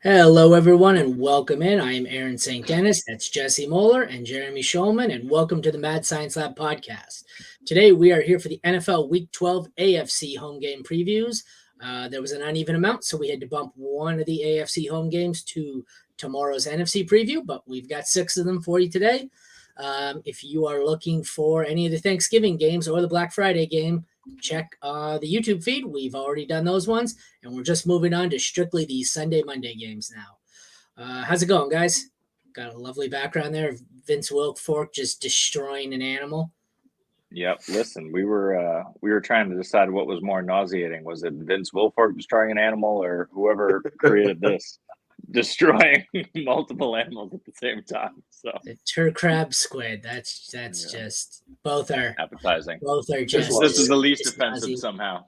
Hello, everyone, and welcome in. I am Aaron St. Dennis. That's Jesse Moeller and Jeremy Schulman, and welcome to the Mad Science Lab podcast. Today, we are here for the NFL Week 12 AFC home game previews. There was an uneven amount, so we had to bump one of the AFC home games to tomorrow's NFC preview, but we've got 6 of them for you today. If you are looking for any of the Thanksgiving games or the Black Friday game, check the YouTube feed. We've already done those ones, and we're just moving on to strictly the Sunday, Monday games now. How's it going, guys? Got a lovely background there. Vince Wilfork just destroying an animal. Yep. Listen, we were trying to decide what was more nauseating. Was it Vince Wilfork destroying an animal, or whoever created this destroying multiple animals at the same time? So the tur crab squid. That's just both are appetizing. Both are just. This is the least offensive somehow.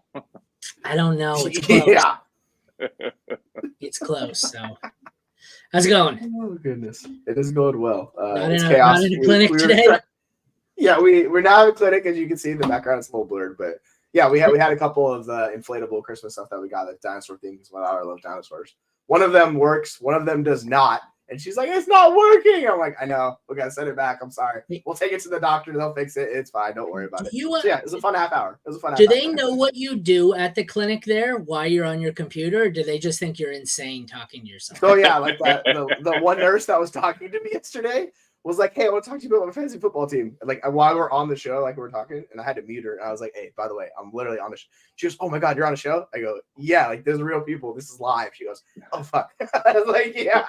I don't know. It's close. Yeah. It's close. So, how's it going? Oh goodness, it is going well. It's chaos. Not in a clinic today. We're now in a clinic, as you can see in the background. It's a little blurred, but yeah, we had a couple of inflatable Christmas stuff that we got, like dinosaur things. Well, I love dinosaurs. One of them works, one of them does not. And she's like, "It's not working." I'm like, "I know. We gotta send it back. I'm sorry. We'll take it to the doctor. They'll fix it. It's fine. Don't worry about it." Yeah, it was a fun half hour. Do they know what you do at the clinic there while you're on your computer? Or do they just think you're insane talking to yourself? Oh yeah, like that. The one nurse that was talking to me yesterday was like, "Hey, I want to talk to you about my fantasy football team." And like while we're on the show, like we're talking, and I had to mute her. And I was like, "Hey, by the way, I'm literally on the show." She goes, "Oh my God, you're on a show?" I go, "Yeah, like there's real people. This is live." She goes, "Oh fuck." I was like, "Yeah."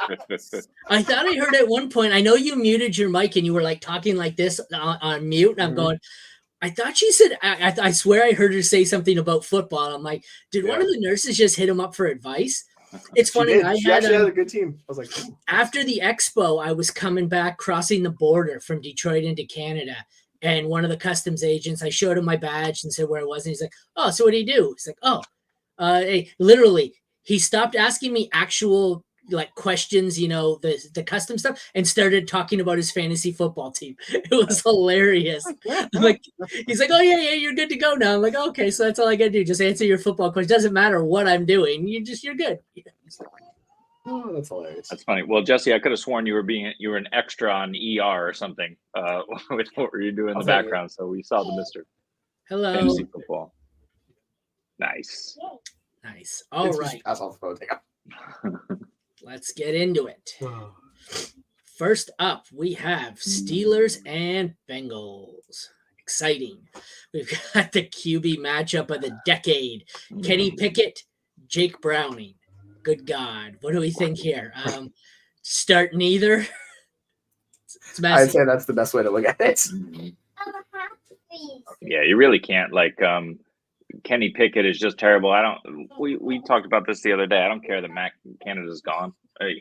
I thought I heard at one point. I know you muted your mic and you were like talking like this on mute. And I'm going. I thought she said. I swear I heard her say something about football. I'm like, did one of the nurses just hit him up for advice? It's funny. She actually had a good team. I was like, ooh. After the expo, I was coming back, crossing the border from Detroit into Canada. And one of the customs agents, I showed him my badge and said where I was. And he's like, "Oh, so what do you do?" He's like, hey, literally, he stopped asking me actual like questions, the custom stuff, and started talking about his fantasy football team. It was hilarious. Like, he's like, "Oh yeah, you're good to go now." I'm like, "Okay, so that's all I gotta do. Just answer your football question. Doesn't matter what I'm doing. You're good." Oh, that's hilarious. That's funny. Well, Jesse, I could have sworn you were an extra on ER or something. With what were you doing in the background? So we saw the Mr. Hello. Fantasy football. Nice. All right. That's all the photo. Let's get into it. First up, we have Steelers and Bengals. Exciting. We've got the QB matchup of the decade. Kenny Pickett, Jake Browning. Good God. What do we think here? Start neither. I'd say that's the best way to look at it. Yeah, you really can't. Like, Kenny Pickett is just terrible. We talked about this the other day. I don't care that Matt Canada's gone.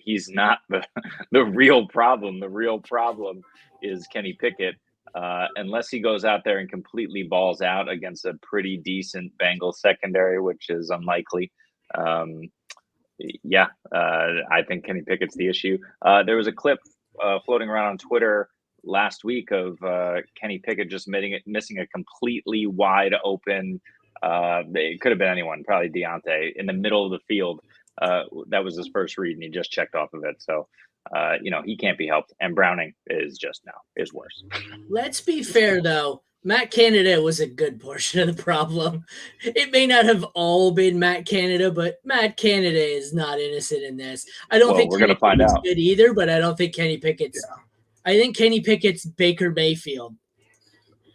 He's not the real problem. The real problem is Kenny Pickett. Unless he goes out there and completely balls out against a pretty decent Bengals secondary, which is unlikely. I think Kenny Pickett's the issue. There was a clip floating around on Twitter last week of Kenny Pickett just missing a completely wide open. It could have been anyone, probably Deontay, in the middle of the field. That was his first read, and he just checked off of it. So, he can't be helped. And Browning is worse. Let's be fair, though. Matt Canada was a good portion of the problem. It may not have all been Matt Canada, but Matt Canada is not innocent in this. I don't think we're going to find out good either, but I don't think Kenny Pickett's. Yeah. I think Kenny Pickett's Baker Mayfield.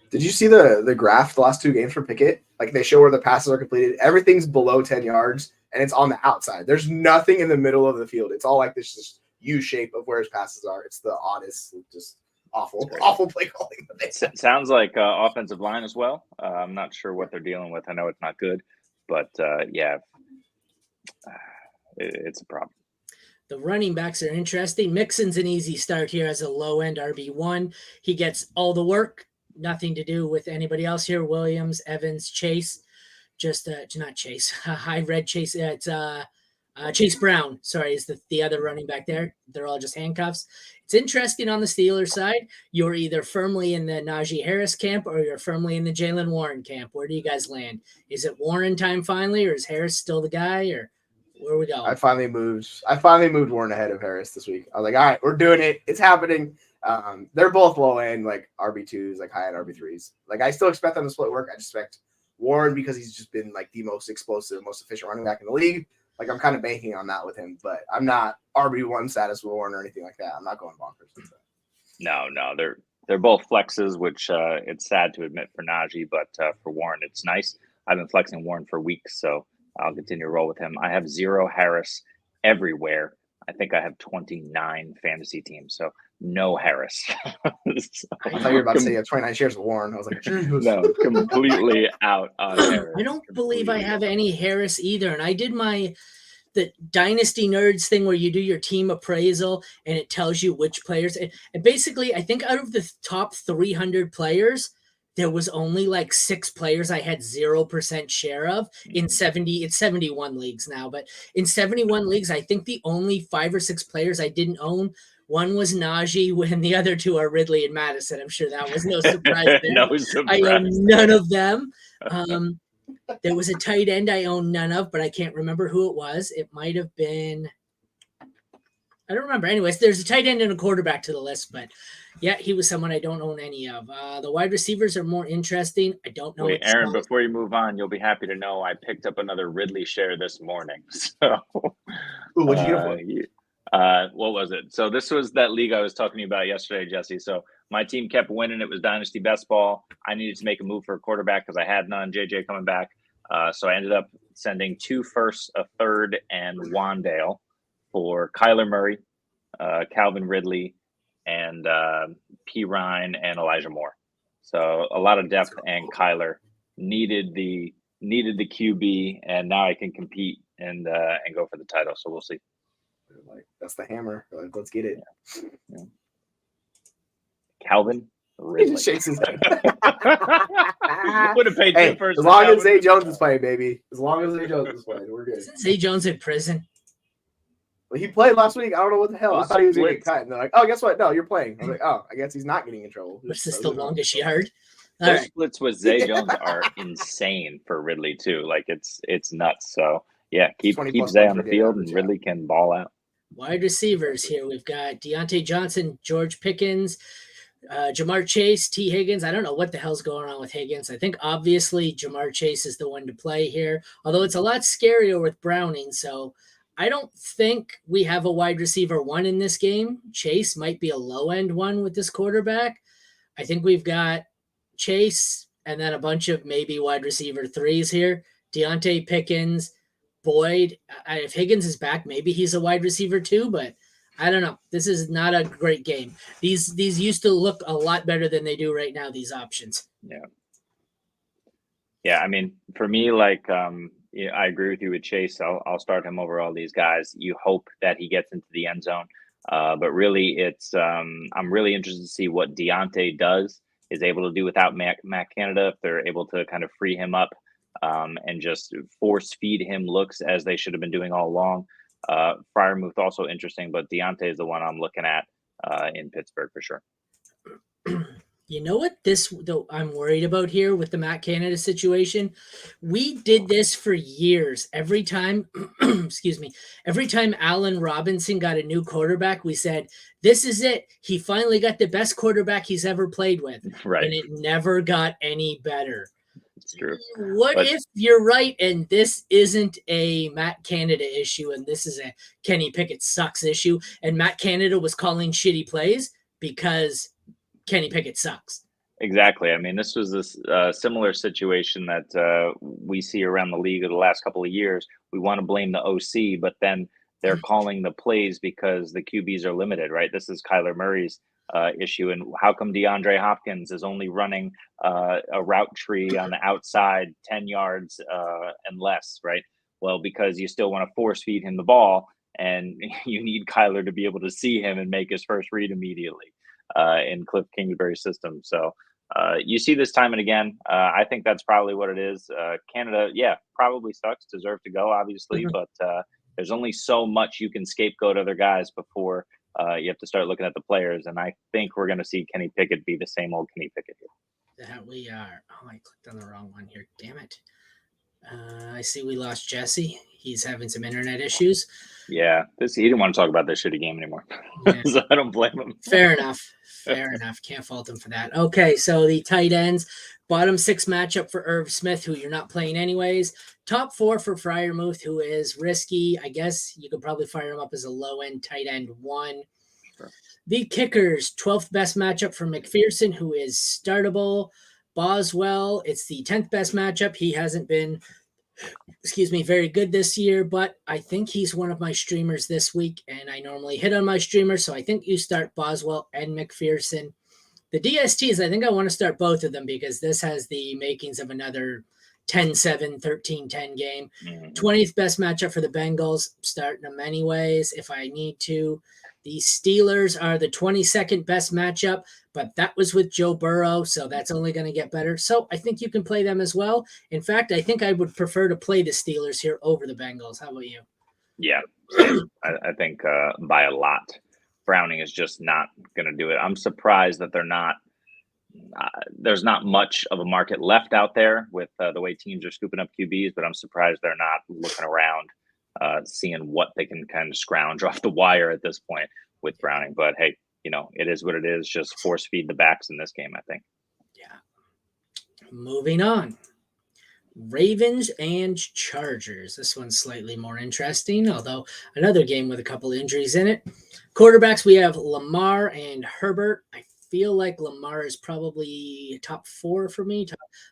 Did you see the graph the last two games for Pickett? Like they show where the passes are completed. Everything's below 10 yards, and it's on the outside. There's nothing in the middle of the field. It's all like this just U shape of where his passes are. It's the oddest, just awful play calling. It sounds like offensive line as well. I'm not sure what they're dealing with. I know it's not good, but it's a problem. The running backs are interesting. Mixon's an easy start here as a low-end RB1. He gets all the work, nothing to do with anybody else here. Williams, Evans, Chase, not Chase. I read Chase. It's Chase Brown, sorry, is the other running back there. They're all just handcuffs. It's interesting on the Steelers side. You're either firmly in the Najee Harris camp or you're firmly in the Jaylen Warren camp. Where do you guys land? Is it Warren time finally, or is Harris still the guy? Or Where are we going? I finally moved Warren ahead of Harris this week. I was like, all right, we're doing it. It's happening. They're both low end, like RB2s, like high end RB3s. Like I still expect them to split work. I just expect Warren because he's just been like the most explosive, most efficient running back in the league. Like I'm kind of banking on that with him, but I'm not RB1 status with Warren or anything like that. I'm not going bonkers. No, they're both flexes, which it's sad to admit for Najee, but for Warren, it's nice. I've been flexing Warren for weeks, so I'll continue to roll with him. I have 0 Harris everywhere. I think I have 29 fantasy teams, so no Harris. So, I thought you were about to say you have 29 shares of Warren. I was like, no, completely out on Harris. I don't believe I have any Harris either, and I did the Dynasty Nerds thing where you do your team appraisal and it tells you which players. And basically, I think out of the top 300 players, there was only like 6 players I had 0% share of in 70. It's 71 leagues now, but in 71 leagues, I think the only 5 or 6 players I didn't own. One was Najee, when the other 2 are Ridley and Madison. I'm sure that was no surprise there. No surprise. I own none of them. There was a tight end I own none of, but I can't remember who it was. It might have been, I don't remember. Anyways, there's a tight end and a quarterback to the list, but yeah, he was someone I don't own any of. The wide receivers are more interesting. I don't know. Wait, Aaron, before you move on, you'll be happy to know I picked up another Ridley share this morning. So, what'd you get for? What was it? So this was that league I was talking to you about yesterday, Jesse. So my team kept winning. It was Dynasty Best Ball. I needed to make a move for a quarterback because I had none. JJ coming back. So I ended up sending 2 firsts, a third, and Wandale for Kyler Murray, Calvin Ridley, and P. Ryan and Elijah Moore. So a lot of depth, and Kyler needed the QB, and now I can compete and go for the title. So we'll see. Like that's the hammer. Like, let's get it. Yeah. Calvin Ridley. He just shakes his head. Would have paid 2 firsts. As long as Zay Jones is playing, baby. As long as Zay Jones is playing, we're good. Isn't Zay Jones in prison? Well, he played last week. I don't know what the hell. I thought he was going to get cut. And they're like, oh, guess what? No, you're playing. I was like, oh, I guess he's not getting in trouble. Was this the longest yard? Those splits with Zay Jones are insane for Ridley, too. Like, it's nuts. So, yeah, keep Zay on the field, and Ridley can ball out. Wide receivers here. We've got Deontay Johnson, George Pickens, Jamar Chase, T. Higgins. I don't know what the hell's going on with Higgins. I think obviously Jamar Chase is the one to play here, although it's a lot scarier with Browning. So I don't think we have a wide receiver 1 in this game. Chase might be a low end 1 with this quarterback. I think we've got Chase and then a bunch of maybe wide receiver 3s here. Deontay, Pickens, Boyd. If Higgins is back, maybe he's a wide receiver 2, but I don't know. This is not a great game. These used to look a lot better than they do right now, these options. Yeah. I mean, for me, like, yeah, I agree with you with Chase. I'll start him over all these guys. You hope that he gets into the end zone. But really, it's I'm really interested to see what Deontay is able to do without Matt Canada, if they're able to kind of free him up and just force feed him looks as they should have been doing all along. Freiermuth also interesting, but Deontay is the one I'm looking at in Pittsburgh for sure. You know what I'm worried about here with the Matt Canada situation? We did this for years. Every time, every time Allen Robinson got a new quarterback, we said, this is it. He finally got the best quarterback he's ever played with. Right. And it never got any better. It's true. What if you're right and this isn't a Matt Canada issue and this is a Kenny Pickett sucks issue, and Matt Canada was calling shitty plays because Kenny Pickett sucks? Exactly. I mean, this was this similar situation that we see around the league of the last couple of years. We want to blame the OC, but then they're calling the plays because the QBs are limited, right? This is Kyler Murray's issue. And how come DeAndre Hopkins is only running a route tree on the outside 10 yards and less, right? Well, because you still want to force feed him the ball, and you need Kyler to be able to see him and make his first read immediately in Cliff Kingsbury's system. So you see this time and again. I think that's probably what it is. Canada, yeah, probably sucks, deserve to go, obviously, but there's only so much you can scapegoat other guys before you have to start looking at the players. And I think we're going to see Kenny Pickett be the same old Kenny Pickett here. That we are. Oh, I clicked on the wrong one here. Damn it. I see we lost Jesse. he's having some internet issues. Yeah, he didn't want to talk about this shitty game anymore. Yeah. So I don't blame him. Fair enough. Can't fault him for that. Okay, so the tight ends, bottom 6 matchup for Irv Smith, who you're not playing anyways. Top 4 for Freiermuth, who is risky. I guess you could probably fire him up as a low-end tight end 1. Sure. The kickers, 12th best matchup for McPherson, who is startable. Boswell, it's the 10th best matchup. He hasn't been very good this year, but I think he's one of my streamers this week, and I normally hit on my streamers, so I think you start Boswell and McPherson. The DSTs, I think I want to start both of them because this has the makings of another 10-7, 13-10 game. 20th best matchup for the Bengals, starting them anyways if I need to. The Steelers are the 22nd best matchup, but that was with Joe Burrow, so that's only going to get better. So I think you can play them as well. In fact, I think I would prefer to play the Steelers here over the Bengals. How about you? Yeah, I think by a lot. Browning is just not going to do it. I'm surprised that they're not. There's not much of a market left out there with the way teams are scooping up QBs, but I'm surprised they're not looking around, seeing what they can kind of scrounge off the wire at this point with Browning. But hey, it is what it is. Just force feed the backs in this game, I think. Yeah. Moving on. Ravens and Chargers. This one's slightly more interesting, although another game with a couple injuries in it. Quarterbacks, we have Lamar and Herbert. I feel like Lamar is probably top 4 for me.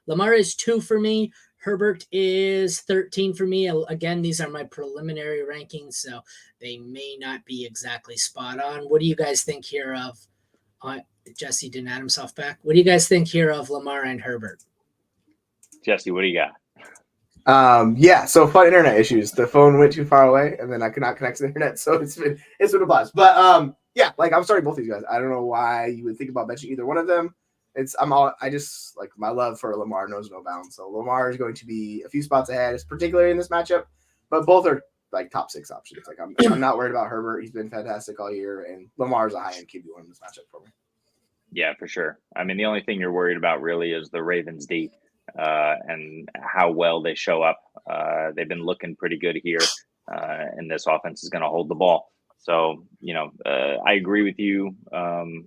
Lamar is 2 for me. Herbert is 13 for me. Again, these are my preliminary rankings, so they may not be exactly spot on. What do you guys think here of Jesse didn't add himself back? What do you guys think here of Lamar and Herbert? Jesse, what do you got? So fun internet issues. The phone went too far away, and then I could not connect to the internet, so it's been a blast. But I'm starting both these guys. I don't know why you would think about benching either one of them. I just like my love for Lamar knows no bounds. So Lamar is going to be a few spots ahead, particularly in this matchup. But both are like top 6 options. Like I'm not worried about Herbert. He's been fantastic all year, and Lamar's a high-end QB1 in this matchup for me. Yeah, for sure. I mean, the only thing you're worried about really is the Ravens D. And how well they show up. They've been looking pretty good here, and this offense is going to hold the ball. So, I agree with you,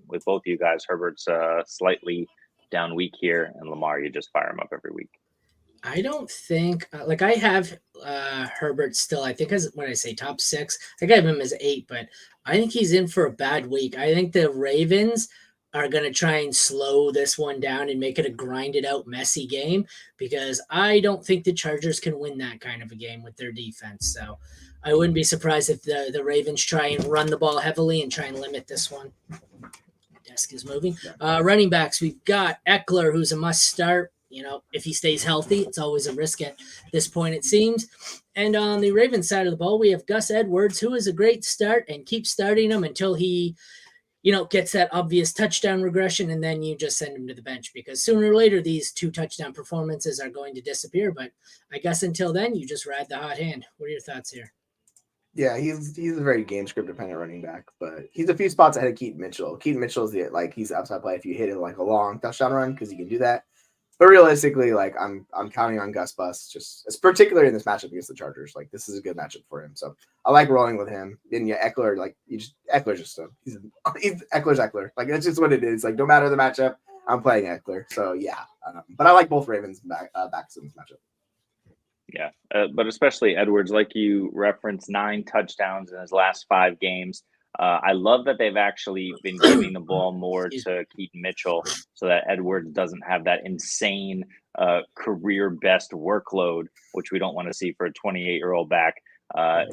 with both of you guys. Herbert's slightly down week here, and Lamar, you just fire him up every week. I don't think, I have Herbert still, I think when I say top 6, I think I have him as 8, but I think he's in for a bad week. I think the Ravens are going to try and slow this one down and make it a grinded out, messy game because I don't think the Chargers can win that kind of a game with their defense. So I wouldn't be surprised if the Ravens try and run the ball heavily and try and limit this one. Desk is moving. Running backs, we've got Eckler, who's a must start. If he stays healthy, it's always a risk at this point, it seems. And on the Ravens side of the ball, we have Gus Edwards, who is a great start and keep starting him until he gets that obvious touchdown regression, and then you just send him to the bench because sooner or later these 2 touchdown performances are going to disappear. But I guess until then, you just ride the hot hand. What are your thoughts here? Yeah, he's a very game script dependent running back, but he's a few spots ahead of Keaton Mitchell. Keaton Mitchell is he's upside play if you hit it like a long touchdown run because he can do that. But realistically, I'm counting on Gus Bus, it's particularly in this matchup against the Chargers. This is a good matchup for him. So I like rolling with him. And Eckler, Eckler's just he's Eckler's Eckler. That's just what it is. No matter the matchup, I'm playing Eckler. So yeah, but I like both Ravens backs in this matchup. Yeah, but especially Edwards, like you referenced, 9 touchdowns in his last 5 games. I love that they've actually been giving the ball more to Keaton Mitchell so that Edwards doesn't have that insane career best workload, which we don't want to see for a 28-year-old back.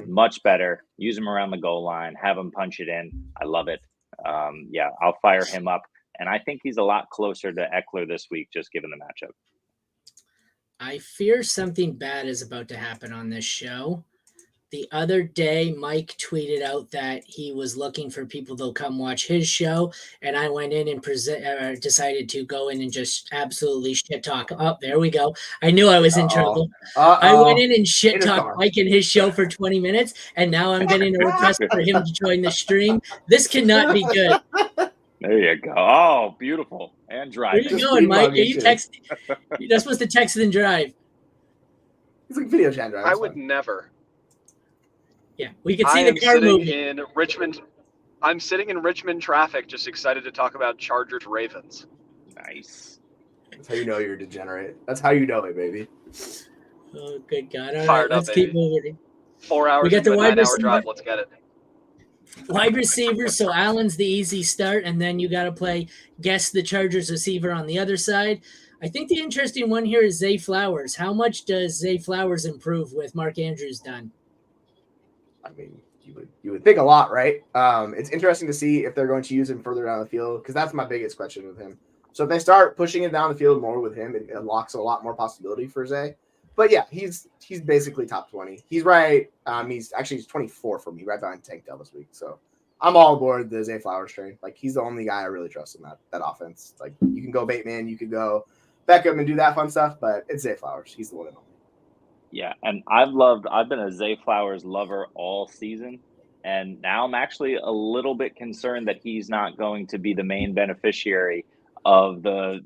Much better. Use him around the goal line. Have him punch it in. I love it. I'll fire him up. And I think he's a lot closer to Eckler this week, just given the matchup. I fear something bad is about to happen on this show. The other day, Mike tweeted out that he was looking for people to come watch his show, and I went in and decided to go in and just absolutely shit talk. Oh, there we go. I knew I was in trouble. I went in and shit talked Mike and his show for 20 minutes, and now I'm getting a request for him to join the stream. This cannot be good. There you go. Oh, beautiful. And driving. Where you going, Mike? Are you texting? You're not supposed to text and drive. He's like video chat drive. I would never. Yeah, we can I see am the car sitting moving. in Richmond. I'm sitting in Richmond traffic, just excited to talk about Chargers Ravens. Nice. That's how you know you're a degenerate. That's how you know it, baby. Oh, good God. All right, Fired up, let's keep baby. moving. 4 hours got into the a wide 9-hour receiver. drive. Let's get it. Wide receiver, so Allen's the easy start, and then you got to play guess the Chargers receiver on the other side. I think the interesting one here is Zay Flowers. How much does Zay Flowers improve with Mark Andrews done? I mean, you would think a lot, right? It's interesting to see if they're going to use him further down the field because that's my biggest question with him. So if they start pushing it down the field more with him, it unlocks a lot more possibility for Zay. But yeah, he's basically top 20. He's right. He's 24 for me, right behind Tank Dell this week. So I'm all aboard the Zay Flowers train. Like he's the only guy I really trust in that offense. Like you can go Bateman, you could go Beckham and do that fun stuff, but it's Zay Flowers. He's the one and only. Yeah, and I've been a Zay Flowers lover all season, and now I'm actually a little bit concerned that he's not going to be the main beneficiary of the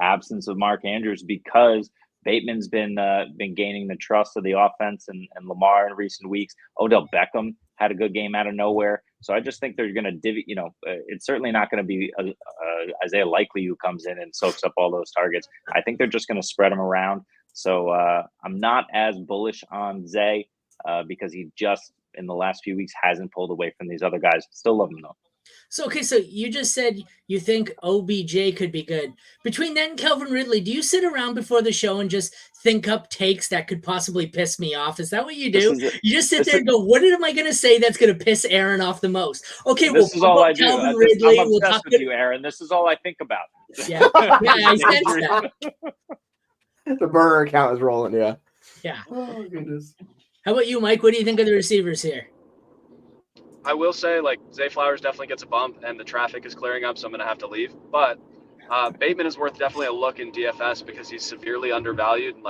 absence of Mark Andrews because Bateman's been gaining the trust of the offense and Lamar in recent weeks. Odell Beckham had a good game out of nowhere, so I just think they're going to divvy. It's certainly not going to be Isaiah Likely who comes in and soaks up all those targets. I think they're just going to spread them around. So I'm not as bullish on Zay because he just in the last few weeks hasn't pulled away from these other guys. Still love him though. So you just said you think OBJ could be good. Between that and Calvin Ridley, do you sit around before the show and just think up takes that could possibly piss me off? Is that what you do? You just sit there and go, what am I going to say that's going to piss Aaron off the most? Okay, this is all I do. Calvin Ridley. I'm obsessed with you, Aaron. This is all I think about. Yeah, I sense that. The burner account is rolling, yeah. Yeah. Oh, goodness. How about you, Mike? What do you think of the receivers here? I will say, Zay Flowers definitely gets a bump, and the traffic is clearing up, so I'm going to have to leave. But Bateman is worth definitely a look in DFS because he's severely undervalued. And,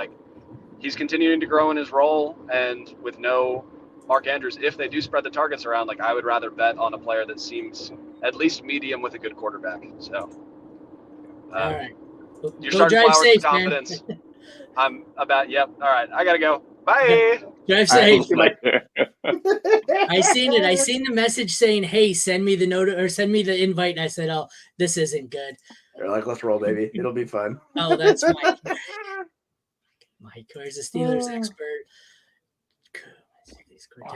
he's continuing to grow in his role, and with no Mark Andrews, if they do spread the targets around, I would rather bet on a player that seems at least medium with a good quarterback. So, all right. You're go starting drive Flowers safe, with confidence. I'm about, yep. All right, I got to go. Bye. Drive safe. Right, I seen it. I seen the message saying, "Hey, send me the note or send me the invite." And I said, "Oh, this isn't good." They're like, let's roll, baby. It'll be fun. Oh, that's Mike. Mike, where's the Steelers expert?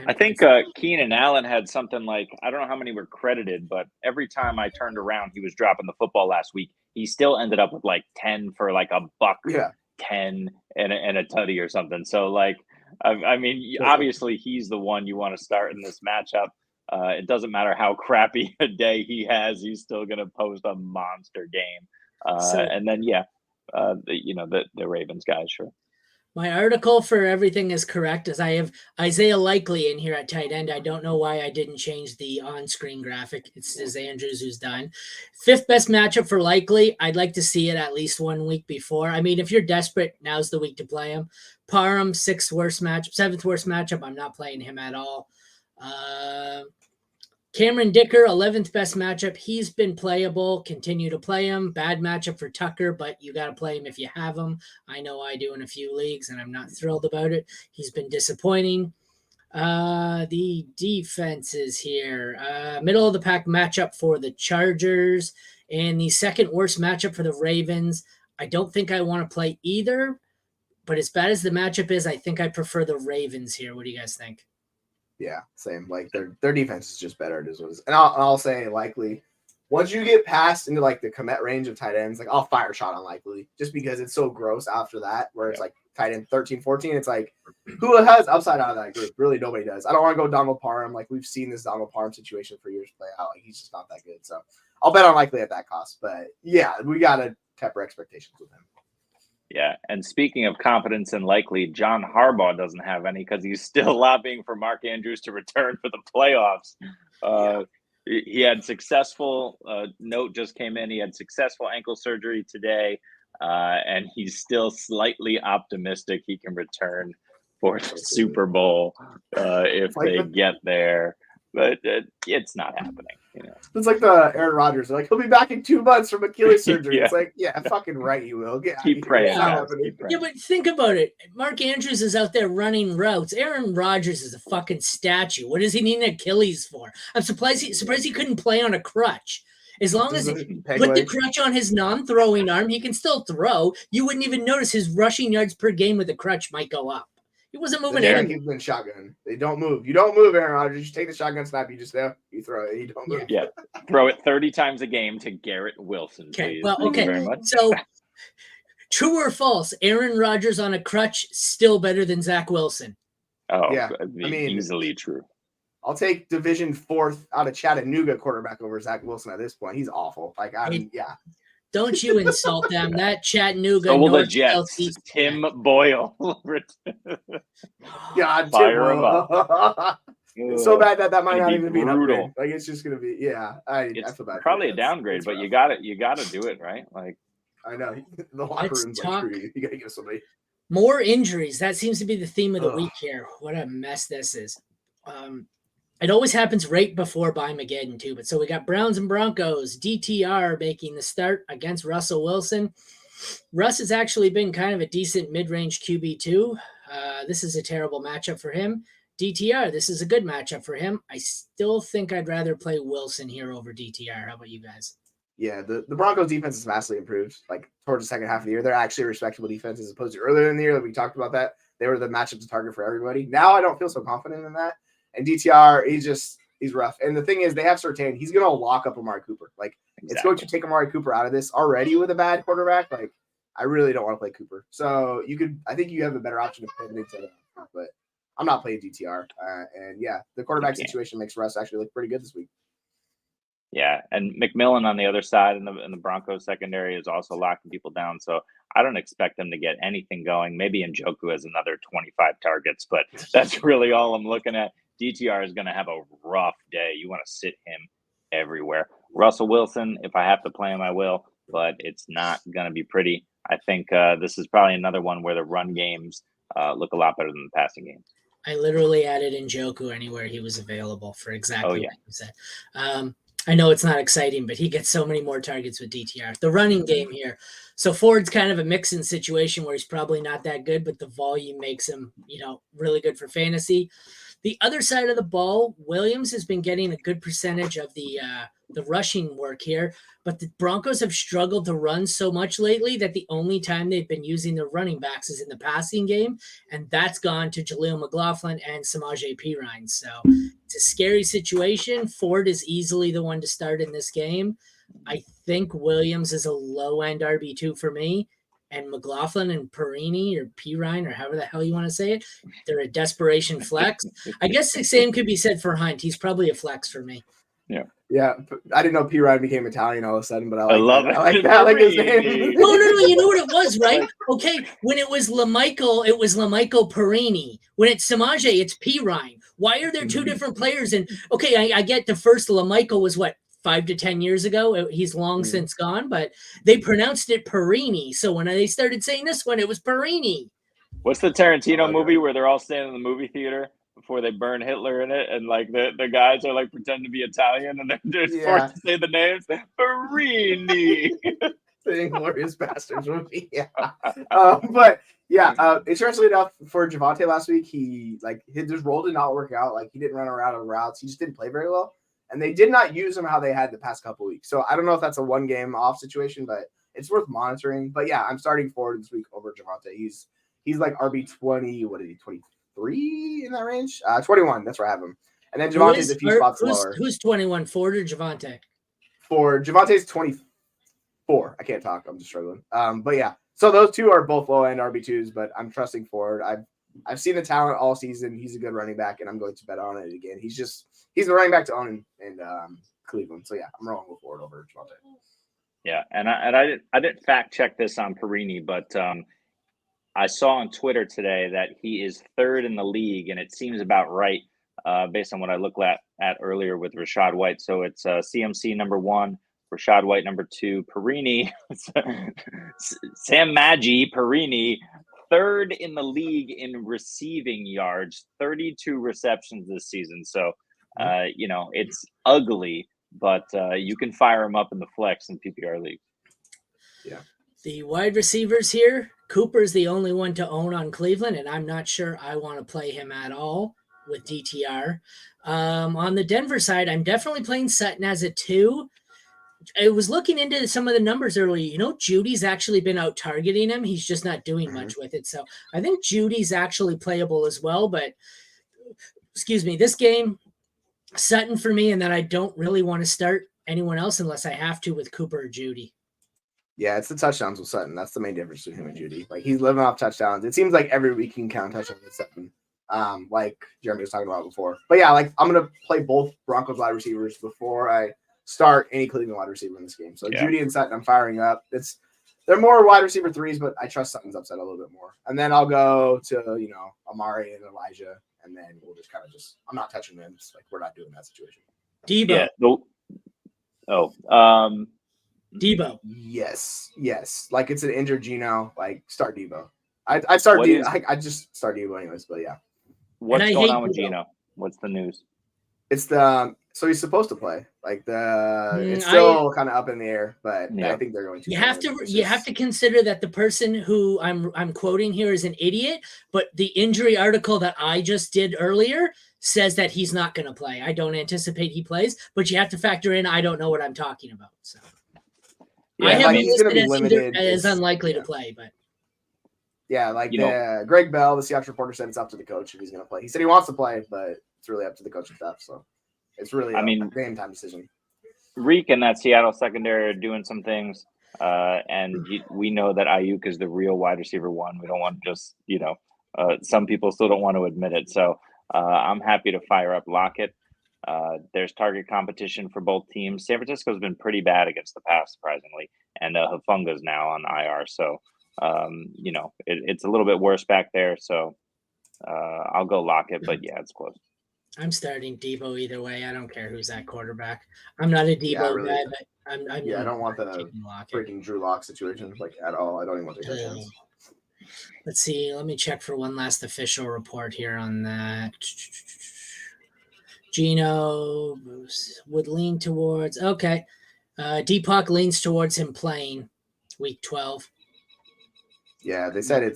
I think Keenan Allen had something like, I don't know how many were credited, but every time I turned around, he was dropping the football last week. He still ended up with 10 for a buck, Yeah. 10 and a tutty or something. So I mean, obviously he's the one you want to start in this matchup. It doesn't matter how crappy a day he has; he's still going to post a monster game. And then the Ravens guys, sure. My article for everything is correct, as I have Isaiah Likely in here at tight end. I don't know why I didn't change the on-screen graphic. It's Andrews who's done. 5th best matchup for Likely. I'd like to see it at least 1 week before. I mean, if you're desperate, now's the week to play him. Parham, 7th worst matchup. I'm not playing him at all. Cameron Dicker, 11th best matchup. He's been playable. Continue to play him. Bad matchup for Tucker, but you got to play him if you have him. I know I do in a few leagues, and I'm not thrilled about it. He's been disappointing. The defenses here. Middle of the pack matchup for the Chargers, and the 2nd worst matchup for the Ravens. I don't think I want to play either, but as bad as the matchup is, I think I prefer the Ravens here. What do you guys think? Yeah, same. Their defense is just better. It is what it is. And I'll say Likely, once you get past into the commit range of tight ends, I'll fire shot on Likely just because it's so gross after that, where it's tight end 13, 14. It's who has upside out of that group? Really, nobody does. I don't want to go Donald Parham. We've seen this Donald Parham situation for years play out. He's just not that good. So I'll bet on Likely at that cost. But yeah, we got to temper expectations with him. Yeah, and speaking of confidence and Likely, John Harbaugh doesn't have any because he's still lobbying for Mark Andrews to return for the playoffs. He had successful note just came in. He had successful ankle surgery today, and he's still slightly optimistic he can return for the Super Bowl if they get there. but it's not happening. It's like the Aaron Rodgers. Like, he'll be back in 2 months from Achilles surgery. Yeah. It's like, yeah, fucking right, you will. Keep praying. Keep praying. Yeah, but think about it. Mark Andrews is out there running routes. Aaron Rodgers is a fucking statue. What does he need an Achilles for? I'm surprised he couldn't play on a crutch. As long as he put the crutch on his non-throwing arm, he can still throw. You wouldn't even notice his rushing yards per game with the crutch might go up. He wasn't moving in. He's been shotgun. They don't move. You don't move, Aaron Rodgers. You take the shotgun snap. You just you throw it. You don't move. Yeah. Throw it 30 times a game to Garrett Wilson, please. Well, Thank you very much. So, true or false? Aaron Rodgers on a crutch still better than Zach Wilson. Oh, yeah. Easily true. I'll take Division 4th out of Chattanooga quarterback over Zach Wilson at this point. He's awful. Like, yeah. Don't you insult them. That Chattanooga. So will the Jets. Tim Boyle. God, Tim Boyle. It's so bad that might not even be an upgrade. Like, it's just going to be, I feel bad. Probably a downgrade, but you got to do it, right? Like, I know. The locker room's like screwed. You got to give somebody. More injuries. That seems to be the theme of the week here. What a mess this is. It always happens right before Mageddon too. But so we got Browns and Broncos, DTR making the start against Russell Wilson. Russ has actually been kind of a decent mid-range QB2. This is a terrible matchup for him. DTR, this is a good matchup for him. I still think I'd rather play Wilson here over DTR. How about you guys? Yeah, the Broncos defense is vastly improved. Like towards the second half of the year, they're actually a respectable defense as opposed to earlier in the year that we talked about that. They were the matchup to target for everybody. Now I don't feel so confident in that. And DTR, he's rough. And the thing is, they have Surtain. He's going to lock up Amari Cooper. Like, It's going to take Amari Cooper out of this already with a bad quarterback. Like, I really don't want to play Cooper. So I think you have a better option of pivot into that. But I'm not playing DTR. And the quarterback situation makes Russ actually look pretty good this week. Yeah, and McMillan on the other side in the Broncos secondary is also locking people down. So I don't expect them to get anything going. Maybe Njoku has another 25 targets, but that's really all I'm looking at. DTR is going to have a rough day. You want to sit him everywhere. Russell Wilson, if I have to play him, I will, but it's not going to be pretty. I think this is probably another one where the run games look a lot better than the passing games. I literally added Njoku anywhere he was available for exactly what you said. I know it's not exciting, but he gets so many more targets with DTR. The running game here. So Ford's kind of a mix-in situation where he's probably not that good, but the volume makes him, really good for fantasy. The other side of the ball, Williams has been getting a good percentage of the rushing work here, but the Broncos have struggled to run so much lately that the only time they've been using their running backs is in the passing game, and that's gone to Jaleel McLaughlin and Samaje Perine. So it's a scary situation. Ford is easily the one to start in this game. I think Williams is a low-end RB2 for me. And McLaughlin and Perine or Perine or however the hell you want to say it, they're a desperation flex. I guess the same could be said for Hunt. He's probably a flex for me. Yeah. Yeah. I didn't know Perine became Italian all of a sudden, but I love it. I like that. I like his name. No. You know what it was, right? Okay. When it was LaMichael, it was LaMichael Perini. When it's Samaje, it's Perine. Why are there two different players? And okay, I get the first LaMichael was what? 5 to 10 years ago. He's long since gone, but they pronounced it Perini. So when they started saying this one, it was Perini. What's the Tarantino movie where they're all standing in the movie theater before they burn Hitler in it? And like the guys are like pretending to be Italian and they're forced to say the names. Perini. The Inglourious Bastards movie. Yeah. But interestingly enough, for Javonte last week, his role did not work out. Like he didn't run around on routes. He just didn't play very well. And they did not use him how they had the past couple weeks. So I don't know if that's a one game off situation, but it's worth monitoring. But I'm starting Ford this week over Javonte. He's like RB20. What is he? 23 in that range? 21. That's where I have him. And then Javante's a few spots lower. Who's 21? Ford or Javonte? For Javante's 24. I can't talk. I'm just struggling. But so those two are both low end RB2s, but I'm trusting Ford. I've seen the talent all season. He's a good running back, and I'm going to bet on it again. He's the running back to own in Cleveland. So I'm rolling with Ford over Javonte. Yeah, and I didn't fact check this on Perini, but I saw on Twitter today that he is third in the league, and it seems about right based on what I looked at earlier with Rachaad White. So it's CMC number 1, Rachaad White number 2, Perini, Sam Maggi, Perini, third in the league in receiving yards, 32 receptions this season. So It's ugly, but you can fire him up in the flex in PPR league. Yeah. The wide receivers here, Cooper's the only one to own on Cleveland, and I'm not sure I want to play him at all with DTR. On the Denver side, I'm definitely playing Sutton as a 2. I was looking into some of the numbers earlier. Judy's actually been out targeting him. He's just not doing much with it. So I think Judy's actually playable as well. But, this game, Sutton for me, and then I don't really want to start anyone else unless I have to with Cooper or Judy. Yeah, it's the touchdowns with Sutton. That's the main difference between him and Judy. Like, he's living off touchdowns. It seems like every week you can count touchdowns with Sutton, like Jeremy was talking about before. But yeah, like I'm going to play both Broncos wide receivers before I start any Cleveland wide receiver in this game. So Judy and Sutton, I'm firing up. They're more wide receiver 3s, but I trust Sutton's upside a little bit more. And then I'll go to, Amari and Elijah, and then we'll just kind of I'm not touching them. It's like we're not doing that situation. Debo. Yeah. Debo. Yes. Like it's an injured Geno. Like start Debo. I start Debo. I just start Debo anyways. But yeah. What's going on with Geno? What's the news? It's so he's supposed to play. Like it's still kind of up in the air, but I think they're going to. You have to consider that the person who I'm quoting here is an idiot, but the injury article that I just did earlier says that he's not going to play. I don't anticipate he plays, but you have to factor in I don't know what I'm talking about. So I have he's going to be limited as unlikely to play, but like Greg Bell, the Seahawks reporter, said it's up to the coach if he's going to play. He said he wants to play, but it's really up to the coaching staff. So it's really a game time decision. Reek and that Seattle secondary are doing some things, and we know that Ayuk is the real wide receiver 1. We don't want just some people still don't want to admit it. So I'm happy to fire up Lockett. There's target competition for both teams. San Francisco's been pretty bad against the pass, surprisingly, and Hufunga's now on IR. So, it's a little bit worse back there. So I'll go Lockett, but yeah, it's close. I'm starting Debo either way. I don't care who's at quarterback. I'm not a Debo guy, but I don't want the freaking Drew Lock situation like at all. I don't even want to take that chance. Let's see. Let me check for one last official report here on that. Geno would lean towards Deepak leans towards him playing week 12. Yeah, they said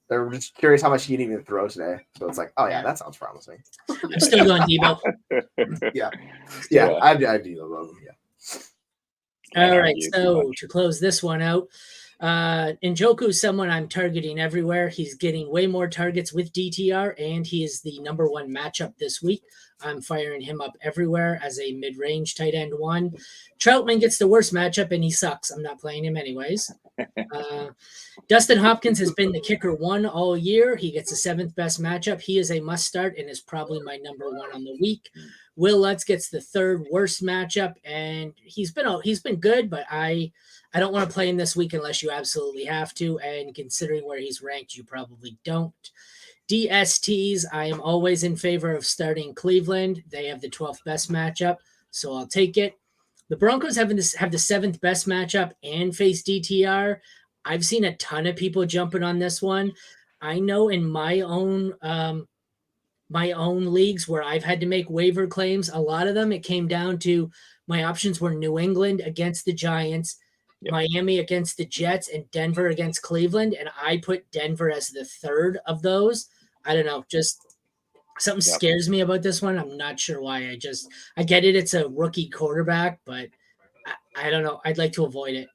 they're just curious how much he didn't even throw today. So it's like, that sounds promising. I'm still going Debo. yeah, I do love him. Yeah. All right, so to close this one out, Njoku is someone I'm targeting everywhere. He's getting way more targets with DTR, and he is the number 1 matchup this week. I'm firing him up everywhere as a mid-range tight end 1. Troutman gets the worst matchup, and he sucks. I'm not playing him anyways. Dustin Hopkins has been the kicker 1 all year. He gets the 7th best matchup. He is a must-start and is probably my number 1 on the week. Will Lutz gets the 3rd worst matchup, and he's been good, but I don't want to play him this week unless you absolutely have to, and considering where he's ranked, you probably don't. DSTs, I am always in favor of starting Cleveland. They have the 12th best matchup, so I'll take it. The Broncos have the 7th best matchup and face DTR. I've seen a ton of people jumping on this one. I know in my own leagues where I've had to make waiver claims, a lot of them, it came down to my options were New England against the Giants, Miami against the Jets, and Denver against Cleveland. And I put Denver as the 3rd of those. I don't know, just something scares me about this one. I'm not sure why. I get it. It's a rookie quarterback, but I don't know. I'd like to avoid it.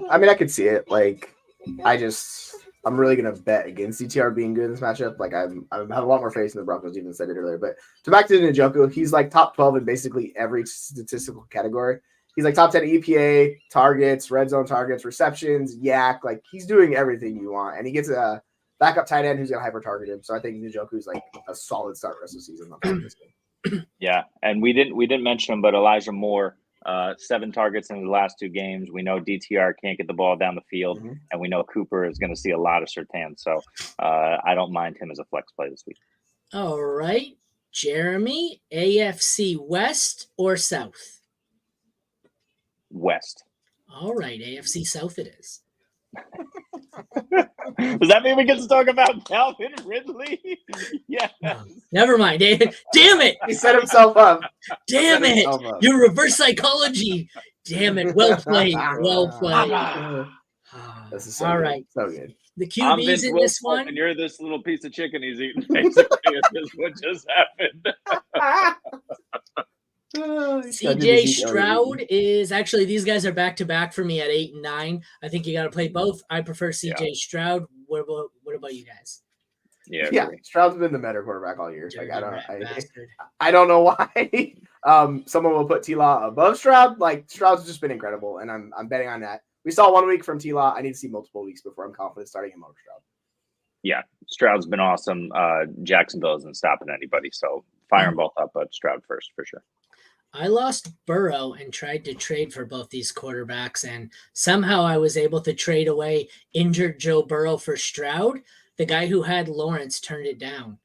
I mean, I could see it. Like, I'm really going to bet against DTR being good in this matchup. Like, I have a lot more faith in the Broncos, even said it earlier. But back to Njoku, he's like top 12 in basically every statistical category. He's like top 10 EPA, targets, red zone targets, receptions, yak. Like, he's doing everything you want. And he gets a backup tight end who's going to hyper-target him. So I think Njoku's like a solid start rest of the season. Yeah, and we didn't mention him, but Elijah Moore, 7 targets in the last 2 games. We know DTR can't get the ball down the field, and we know Cooper is going to see a lot of Surtain. So I don't mind him as a flex play this week. All right, Jeremy, AFC West or South? West. All right, AFC South it is. Does that mean we get to talk about Calvin Ridley? Yes. Never mind. Damn it. He set himself up. Damn it. Your reverse psychology. Damn it. Well played. Well played. All right. So good. The I'm QBs Vince in Wilfork, this one. and you're this little piece of chicken he's eating. Basically, is what just happened. CJ Stroud is actually, these guys are back to back for me at 8 and 9. I think you got to play both. I prefer CJ Stroud. What about you guys? Yeah. Stroud's been the better quarterback all year. Like I don't know why. Someone will put T-Law above Stroud. Like Stroud's just been incredible, and I'm betting on that. We saw 1 week from T-Law. I need to see multiple weeks before I'm confident starting him over Stroud. Yeah, Stroud's been awesome. Jacksonville isn't stopping anybody, so fire them both up, but Stroud first for sure. I lost Burrow and tried to trade for both these quarterbacks, and somehow I was able to trade away injured Joe Burrow for Stroud. The guy who had Lawrence turned it down.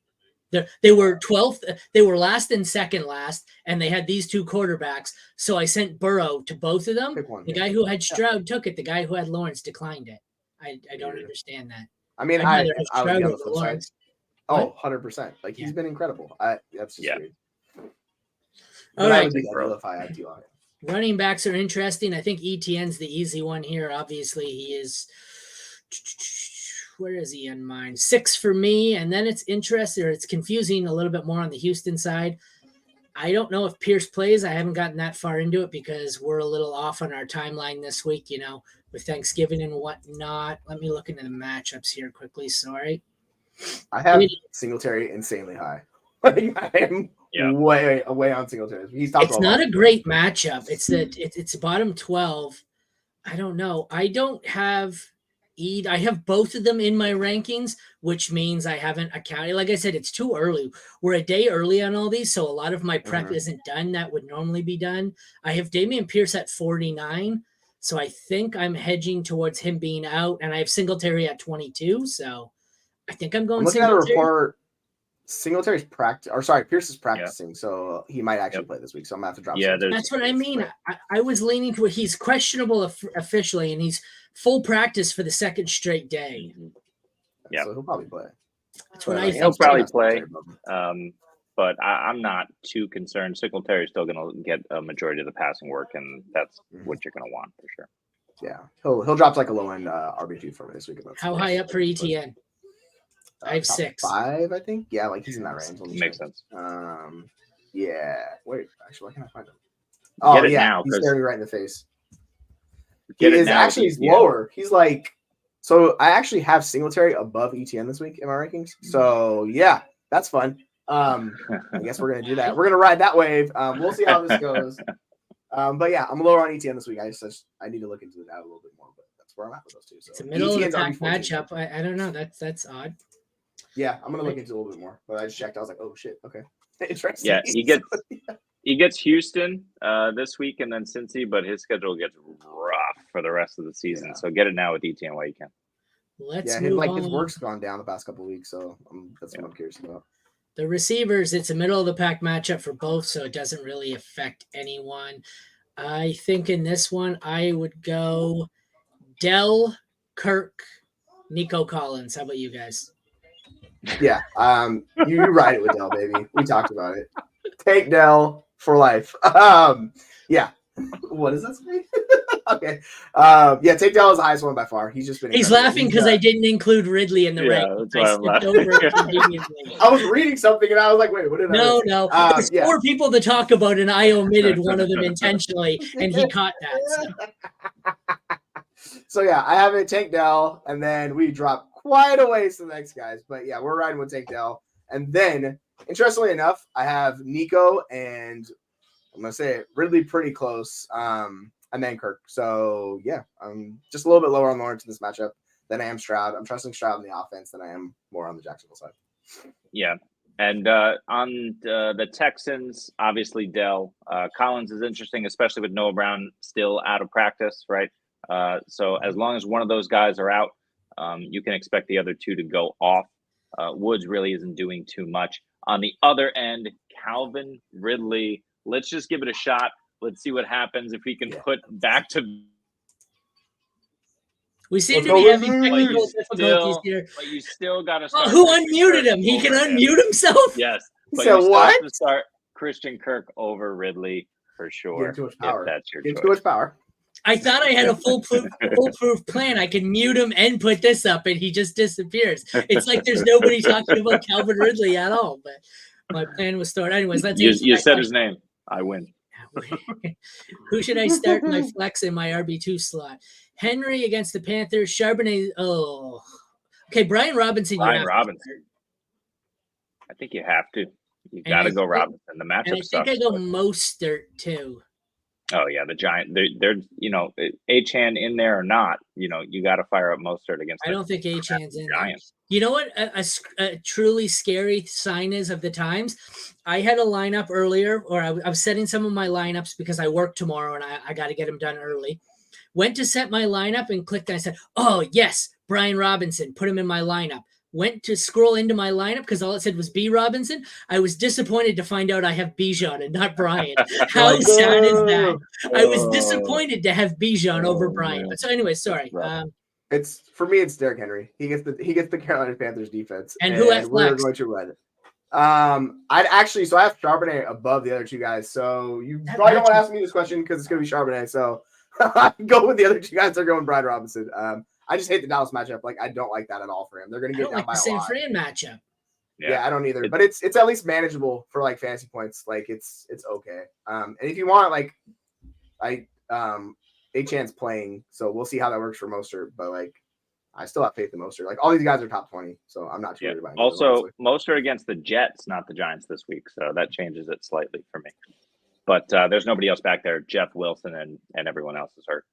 They were 12th. They were last and second last, and they had these two quarterbacks. So I sent Burrow to both of them. The guy who had Stroud took it. The guy who had Lawrence declined it. I don't understand that. I mean, I would Stroud be on the over flip side. Oh, 100%. Like he's been incredible. That's just weird. All right. If I had T-Law. Running backs are interesting. I think ETN's the easy one here. Obviously, he is. Where is he in mine? 6 for me. And then it's interesting, or it's confusing a little bit more on the Houston side. I don't know if Pierce plays. I haven't gotten that far into it because we're a little off on our timeline this week, with Thanksgiving and whatnot. Let me look into the matchups here quickly. Sorry. I have Singletary insanely high. I am way on Singletary. It's not a great matchup. It's bottom 12. I don't know. I don't have I have both of them in my rankings, which means I haven't accounted. Like I said, it's too early. We're a day early on all these, so a lot of my prep isn't done that would normally be done. I have Dameon Pierce at 49, so I think I'm hedging towards him being out, and I have Singletary at 22, so I think I'm going looking Singletary. At a report, Singletary's Pierce is practicing, so he might actually play this week, so I'm going to have to drop that's what I mean. I was leaning toward he's questionable officially, and he's full practice for the second straight day. Yeah, so he'll probably play. That's what I think. He'll probably play, but I'm not too concerned. Singletary's still going to get a majority of the passing work, and that's what you're going to want for sure. Yeah, he'll drop like a low end RB2 for me this week. How high up for ETN? I have 6. 5, I think. Yeah, like he's in that range. Makes sense. Yeah. Wait, actually, why can't I find him? Oh, yeah, he's staring me right in the face. He's lower. He's like, so I actually have Singletary above ETN this week in my rankings. So yeah, that's fun. I guess we're gonna do that. We're gonna ride that wave. We'll see how this goes. But yeah, I'm lower on ETN this week. I need to look into that a little bit more, but that's where I'm at with those two. So it's a middle of the pack matchup. I don't know. That's odd. Yeah, I'm gonna look into it a little bit more. But I just checked. I was like, oh shit, okay. Interesting. Yeah, he gets Houston this week and then Cincy, but his schedule gets rough for the rest of the season. So get it now with ETN while you can. His work's gone down the past couple of weeks, so that's what I'm curious about. The receivers, it's a middle of the pack matchup for both, so it doesn't really affect anyone. I think in this one, I would go Dell, Kirk, Nico Collins. How about you guys? Yeah, you ride it with Dell, baby. We talked about it. Take Dell for life. Yeah. What is that saying? Okay. Yeah, take Dell as the highest one by far. He's just been. He's laughing because I didn't include Ridley in the rank. I was reading something and I was like, wait, what did I No. There's 4 people to talk about, and I omitted one of them intentionally, and he caught that. So yeah, I have it Tank Dell, and then we drop quite a ways to the next guys. But yeah, we're riding with Tank Dell. And then, interestingly enough, I have Nico and I'm going to say it, Ridley pretty close, and then Kirk. So yeah, I'm just a little bit lower on Lawrence in this matchup than I am Stroud. I'm trusting Stroud in the offense than I am more on the Jacksonville side. Yeah. And on the Texans, obviously Dell. Collins is interesting, especially with Noah Brown still out of practice, right? So as long as one of those guys are out, you can expect the other 2 to go off. Woods really isn't doing too much. On the other end, Calvin Ridley, let's just give it a shot. Let's see what happens if we can put back to. We seem to be having technical difficulties here. But you still got to. Who unmuted him? He can unmute himself. Yes. But So you what? have to start Christian Kirk over Ridley for sure. Too much power. If that's your Give choice. too much power. I thought I had a foolproof plan. I can mute him and put this up, and he just disappears. It's like there's nobody talking about Calvin Ridley at all. But my plan was started. Anyways, let's You said his name. I win. Who should I start my flex in my RB2 slot? Henry against the Panthers. Charbonnet. Oh, okay. Brian Robinson. Brian Robinson. I think you have to. You got to go Robinson. The matchup sucks. I think I go Mostert too. Oh yeah, the Giant. They're Achane in there or not. You got to fire up Mostert against. I don't think Achane's in Giants. there. You know what? A truly scary sign is of the times. I had a lineup earlier, or I was setting some of my lineups because I work tomorrow and I got to get them done early. Went to set my lineup and clicked. And I said, "Oh yes, Brian Robinson. Put him in my lineup." Went to scroll into my lineup because all it said was B. Robinson. I was disappointed to find out I have Bijan and not Brian. How sad is that? I was disappointed to have Bijan over Brian. But so anyway, sorry. It's for me. It's Derrick Henry. He gets the Carolina Panthers defense, and who at we're flex? going to run it. I'd actually. So I have Charbonnet above the other two guys. So you probably don't want to ask me this question because it's going to be Charbonnet. So I can go with the other two guys. They're going Brian Robinson. I just hate the Dallas matchup. Like I don't like that at all for him. They're going to get down by a lot. San Fran matchup. Yeah, I don't either. But it's at least manageable for like fantasy points. Like it's okay. And if you want, like, Achane's playing, so we'll see how that works for Mostert. But like, I still have faith in Mostert. Like all these guys are top 20, so I'm not too worried about it. Also, Mostert against the Jets, not the Giants this week, so that changes it slightly for me. But there's nobody else back there. Jeff Wilson and everyone else is hurt.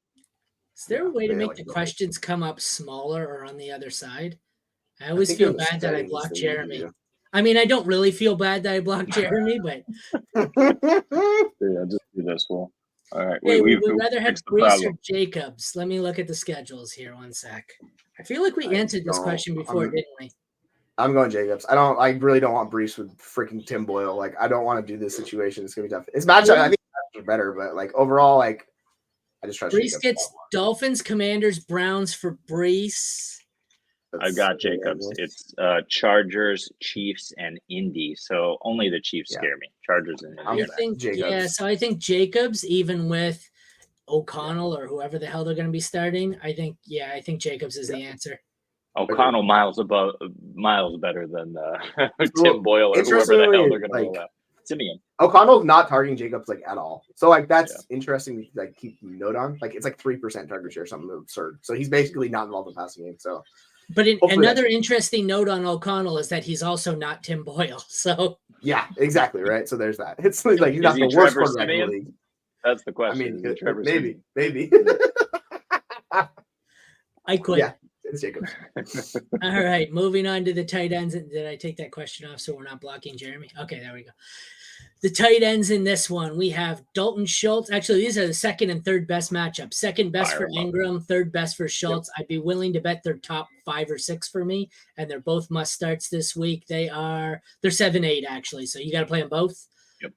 Is there a way to make the questions come up smaller or on the other side? I always feel bad that I blocked Jeremy. I mean, I don't really feel bad that I blocked Jeremy, but yeah, just do this one. All right. Hey, we'd rather have Brees or Jacobs. Let me look at the schedules here. 1 sec. I feel like we answered this question before, didn't we? I'm going Jacobs. I really don't want Brees with freaking Tim Boyle. Like, I don't want to do this situation. It's gonna be tough. It's matchup. I think it's better, but like overall, like I just trust Brees gets Dolphins, Commanders, Browns for Brees. I've got Jacobs. It's Chargers, Chiefs, and Indy. So only the Chiefs scare me. Chargers and Indy. So I think Jacobs, even with O'Connell or whoever the hell they're going to be starting, I think Jacobs is the answer. O'Connell miles better than Tim Boyle or whoever the hell they're going to roll out. Simeon. O'Connell's not targeting Jacobs like at all. So like that's interesting to like keep note on. Like it's like 3% target share, something absurd. So he's basically not involved in the passing game. So but another interesting note on O'Connell is that he's also not Tim Boyle. So yeah, exactly right. So there's that. It's like he's not the worst quarterback in the league. That's the question. I mean, maybe. I quit. Yeah, it's Jacobs. All right, moving on to the tight ends. Did I take that question off so we're not blocking Jeremy? Okay, there we go. The tight ends in this one, we have Dalton Schultz. Actually, these are the second and third best matchups. Second best for Ingram, third best for Schultz. I'd be willing to bet they're top 5 or 6 for me, and they're both must starts this week. They're 7-8 actually, so you got to play them both. Yep.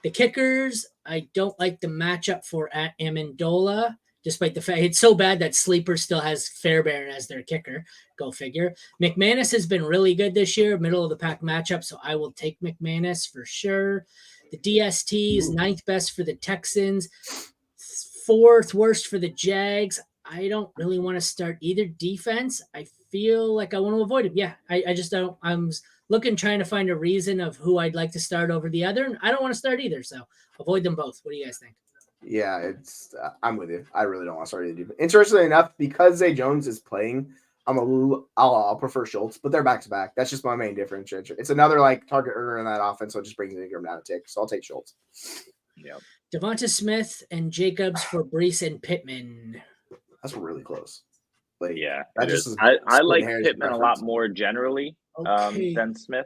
The kickers, I don't like the matchup for Amendola, despite the fact it's so bad that Sleeper still has Fairbairn as their kicker. Go figure. McManus has been really good this year, middle of the pack matchup, so I will take McManus for sure. The DST is 9th best for the Texans, 4th worst for the Jags. I don't really want to start either defense. I feel like I want to avoid him. Yeah, I just don't. I'm trying to find a reason of who I'd like to start over the other, and I don't want to start either, so avoid them both. What do you guys think? Yeah, I'm with you. I really don't want to start either. Interestingly enough, because Zay Jones is playing, I'll prefer Schultz, but they're back to back. That's just my main difference. It's another like target earner in that offense, so it just brings Ingram down a tick. So I'll take Schultz. Yeah. Devonta Smith and Jacobs for Brees and Pittman. That's really close. Like, yeah, I like Pittman a lot more generally than Smith.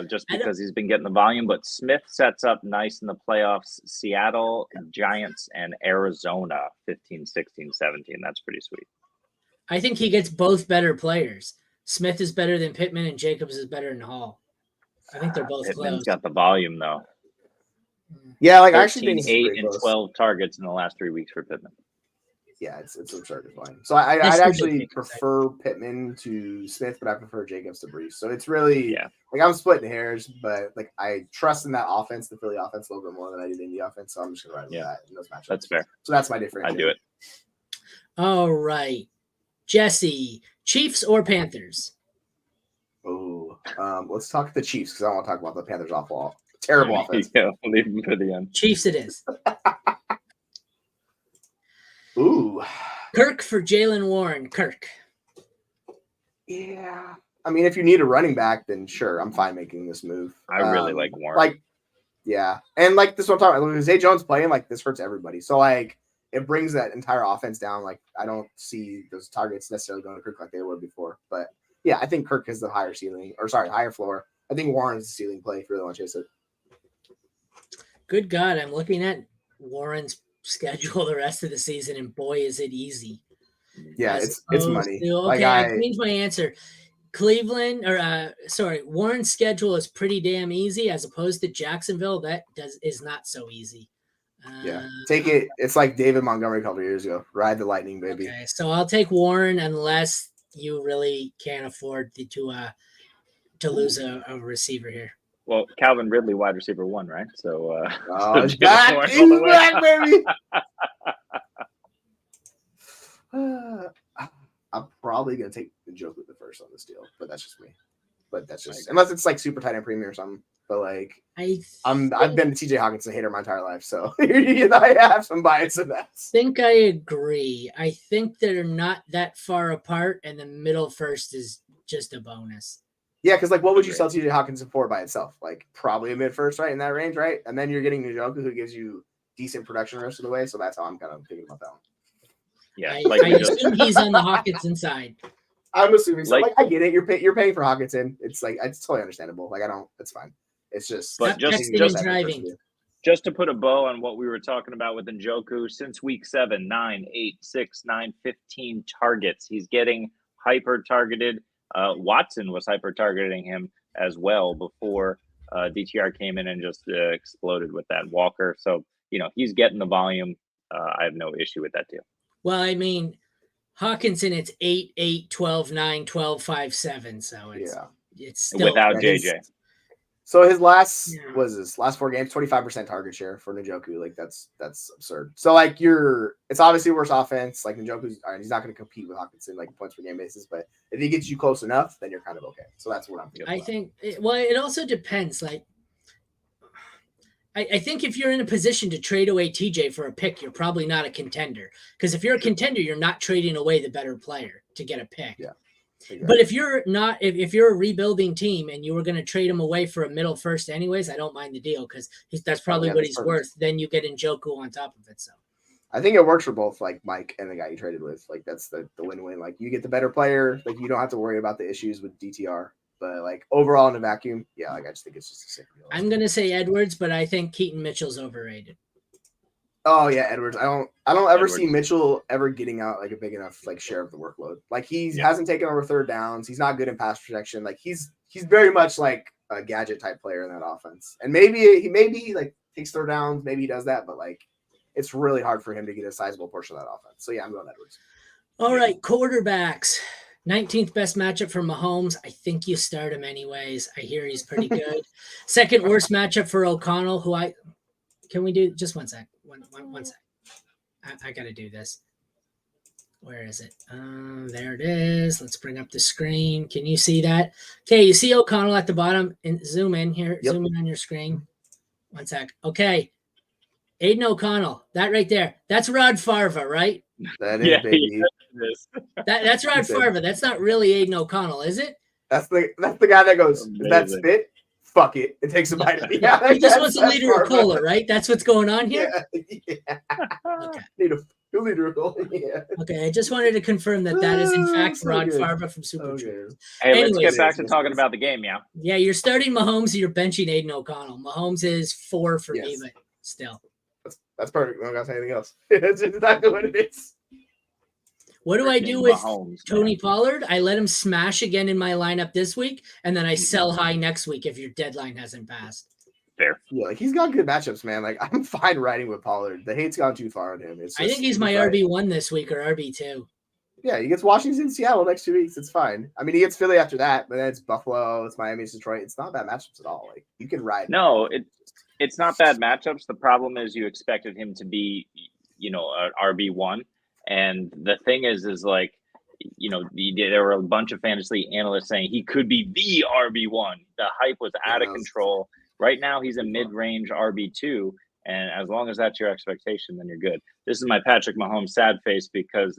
Just because he's been getting the volume, but Smith sets up nice in the playoffs. Seattle, Giants, and Arizona, 15, 16, 17. That's pretty sweet. I think he gets both better players. Smith is better than Pittman, and Jacobs is better than Hall. I think they're both Pittman's close. Got the volume, though. Yeah, like 13, I actually think 8 and 12 targets in the last 3 weeks for Pittman. yeah, it's absurd as well. So I'd actually prefer Pittman to Smith, but I prefer Jacobs to Brees. So it's really like I'm splitting hairs, but like I trust in that offense, the Philly offense, a little bit more than I do the Indy offense. So I'm just gonna ride with that in those matchups. That's fair. So that's my difference. I do it. All right, Jesse, Chiefs or Panthers? Oh, let's talk the Chiefs because I don't want to talk about the Panthers awful, terrible offense. Yeah, leave them for the end. Chiefs it is. Ooh. Kirk for Jalen Warren. Kirk. Yeah. I mean, if you need a running back, then sure, I'm fine making this move. I really like Warren. Like, yeah. And like this is what I'm talking about. Zay Jones playing, like this hurts everybody. So like it brings that entire offense down. Like I don't see those targets necessarily going to Kirk like they were before. But yeah, I think Kirk has the higher floor. I think Warren's the ceiling play if you really want to chase it. Good God, I'm looking at Warren's schedule the rest of the season, and boy, is it easy. Yeah, it's money. Okay, I changed my answer. Warren's schedule is pretty damn easy as opposed to Jacksonville. That is not so easy. Yeah, take it. It's like David Montgomery a couple of years ago. Ride the lightning, baby. Okay, so I'll take Warren unless you really can't afford to lose a receiver here. Well, Calvin Ridley, wide receiver 1, right? So, he's back. He's back, baby. I'm probably gonna take the joke with the first on this deal, but that's just me. But that's just unless it's like super tight end premium or something. But like I've been a TJ Hawkinson hater my entire life, so I have some bias in that. I think I agree. I think they're not that far apart, and the middle first is just a bonus. Yeah, because like what would you sell TJ Hawkinson for by itself? Like probably a mid first, right? In that range, right? And then you're getting Njoku who gives you decent production the rest of the way. So that's how I'm kind of thinking about that one. Yeah, I assume he's on the Hawkinson side. I'm assuming so. Like I get it. You're paying for Hawkinson. It's like it's totally understandable. Like it's fine. It's just but just to put a bow on what we were talking about with Njoku, since week 7, 9, 8, 6, 9, 15 targets. He's getting hyper targeted. Watson was hyper targeting him as well before DTR came in and just exploded with that Walker. So, he's getting the volume. I have no issue with that deal. Well, I mean, Hawkinson, it's 8, 8, 12, 9, 12, 5, 7. So it's still without JJ. So his last 4 games, 25% target share for Njoku. Like that's absurd. So like it's obviously worse offense. Like Njoku's, he's not going to compete with Hawkinson like points per game basis. But if he gets you close enough, then you're kind of okay. So that's what I'm thinking. I think. It also depends. Like I think if you're in a position to trade away TJ for a pick, you're probably not a contender. Because if you're a contender, you're not trading away the better player to get a pick. Yeah. Exactly. But if you're not, if you're a rebuilding team and you were going to trade him away for a middle first anyways, I don't mind the deal because that's probably what he's worth. Then you get Njoku on top of it. So I think it works for both like Mike and the guy you traded with. Like that's the win-win. Like you get the better player. Like you don't have to worry about the issues with DTR. But like overall in a vacuum, yeah, like I just think it's just a sick deal. I'm going to say Edwards, but I think Keaton Mitchell's overrated. Oh yeah, Edwards. I don't ever see Mitchell ever getting out like a big enough like share of the workload. Like he hasn't taken over third downs. He's not good in pass protection. Like he's very much like a gadget type player in that offense. And maybe he like takes third downs. Maybe he does that, but like it's really hard for him to get a sizable portion of that offense. So yeah, I'm going Edwards. All right, quarterbacks. 19th best matchup for Mahomes. I think you start him anyways. I hear he's pretty good. Second worst matchup for O'Connell, can we do just 1 sec? One sec. I got to do this. Where is it? There it is. Let's bring up the screen. Can you see that? Okay, you see O'Connell at the bottom. And zoom in here. Yep. Zoom in on your screen. 1 sec. Okay. Aiden O'Connell. That right there. That's Rod Farva, right? That is, baby. That's Rod Farva. That's not really Aiden O'Connell, is it? That's the guy that goes, that spit? Fuck it. It takes a bite of it. Yeah, he just wants a liter of cola, right? That's what's going on here? Yeah. Okay. He'll liter of cola. Yeah. Okay, I just wanted to confirm that is in fact Rod Farva from Super Troopers. Hey, let's get back to talking about the game, yeah? Yeah, you're starting Mahomes, you're benching Aiden O'Connell. Mahomes is 4 for me, but still. That's perfect. I don't got to say anything else. That's exactly what it is. What do I do with Tony Pollard? I let him smash again in my lineup this week, and then I sell high next week if your deadline hasn't passed. Fair. Yeah, like he's got good matchups, man. Like I'm fine riding with Pollard. The hate's gone too far on him. I think he's my RB1 this week or RB2. Yeah, he gets Washington, Seattle next 2 weeks. It's fine. I mean, he gets Philly after that, but then it's Buffalo, it's Miami, it's Detroit. It's not bad matchups at all. Like you can ride. No, it's not bad matchups. The problem is you expected him to be, an RB1, and the thing is like, there were a bunch of fantasy analysts saying he could be the RB1. The hype was out of control. Right now, he's a mid-range RB2, and as long as that's your expectation, then you're good. This is my Patrick Mahomes sad face because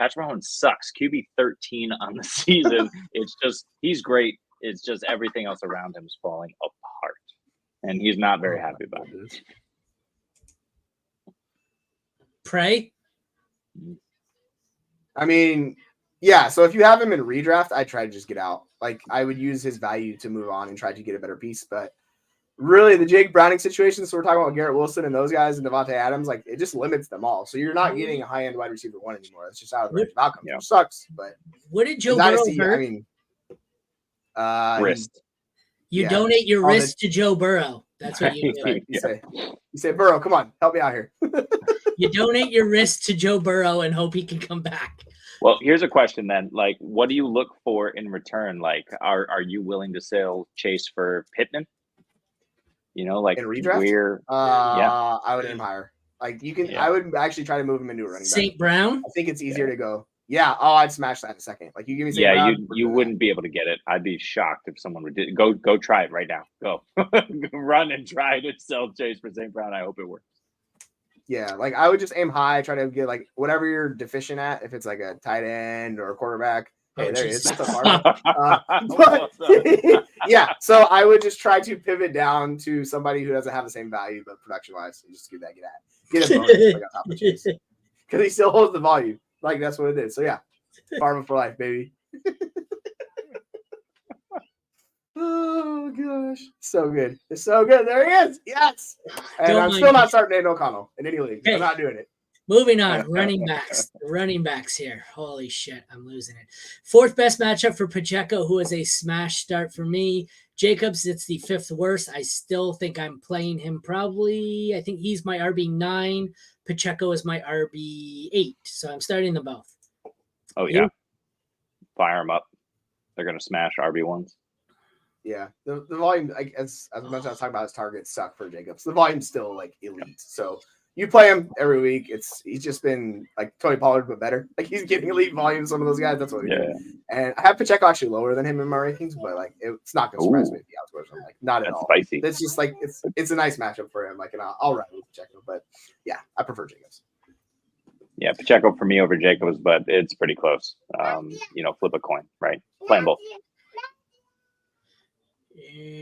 Patrick Mahomes sucks. QB 13 on the season. It's just he's great. It's just everything else around him is falling apart, and he's not very happy about it. Pray. I mean, yeah. So if you have him in redraft, I try to just get out. Like I would use his value to move on and try to get a better piece, but. Really, the Jake Browning situation, so we're talking about Garrett Wilson and those guys and Devontae Adams, like it just limits them all. So you're not getting a high-end wide receiver 1 anymore. That's just out of the range of outcomes. It sucks, but what did Joe Burrow hurt? I mean, wrist. You donate your wrist to Joe Burrow. That's what you do. You say, Burrow, come on, help me out here. You donate your wrist to Joe Burrow and hope he can come back. Well, here's a question then. Like, what do you look for in return? Like, are you willing to sell Chase for Pittman? Like in redraft, I would aim higher. Like you can, I would actually try to move him into a running back. St. Brown. I think it's easier to go. Yeah. Oh, I'd smash that in a second. Like you give me. St. Brown, you wouldn't be able to get it. I'd be shocked if someone would go try it right now. Go run and try to sell Chase for St. Brown. I hope it works. Yeah, like I would just aim high, try to get like whatever you're deficient at. If it's like a tight end or a quarterback. Hey, there it is. Yeah, so I would just try to pivot down to somebody who doesn't have the same value, but production-wise, you just get a bonus like on top of Chase because he still holds the volume. Like that's what it is. So yeah, farming for life, baby. Oh gosh, so good! It's so good. There he is. Yes, and I'm still not starting Aiden O'Connell in any league. I'm not doing it. Moving on, running backs. The running backs here. Holy shit, I'm losing it. Fourth best matchup for Pacheco, who is a smash start for me. Jacobs, it's the fifth worst. I still think I'm playing him probably. I think he's my RB9. Pacheco is my RB8. So I'm starting them both. Oh, yeah. Fire them up. They're going to smash RB1s. Yeah. The volume, as much as I was talking about his targets suck for Jacobs, the volume's still like elite. So you play him every week. He's just been like Tony Pollard, but better. Like he's getting elite volume. Some of those guys, that's what we do. And I have Pacheco actually lower than him in my rankings, but like it's not going to surprise me if he outscores him. Like not at all. Spicy. It's just like it's a nice matchup for him. Like, and I'll ride with Pacheco, but yeah, I prefer Jacobs. Yeah, Pacheco for me over Jacobs, but it's pretty close. Flip a coin, right? Playing both.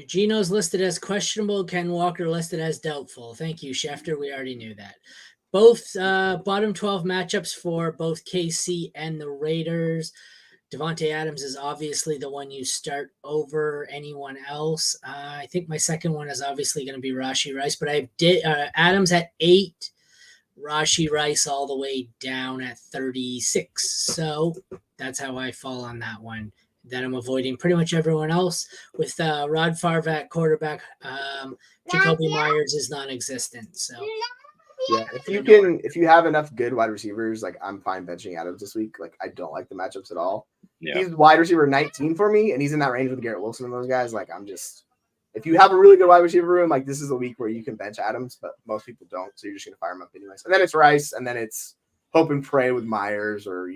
Gino's listed as questionable. Ken Walker listed as doubtful. Thank you, Schefter. We already knew that. Both bottom 12 matchups for both KC and the Raiders. Devontae Adams is obviously the one you start over anyone else. I think my second one is obviously going to be Rashee Rice, but I did Adams at 8, Rashee Rice all the way down at 36. So that's how I fall on that one. Then I'm avoiding pretty much everyone else with Rod Favre at quarterback. Jacoby Myers is non-existent. So yeah, if you have enough good wide receivers, like I'm fine benching Adams this week. Like I don't like the matchups at all. Yeah. He's wide receiver 19 for me, and he's in that range with Garrett Wilson and those guys. Like if you have a really good wide receiver room, like this is a week where you can bench Adams, but most people don't, so you're just gonna fire him up anyways. And then it's Rice, and then it's hope and pray with Myers or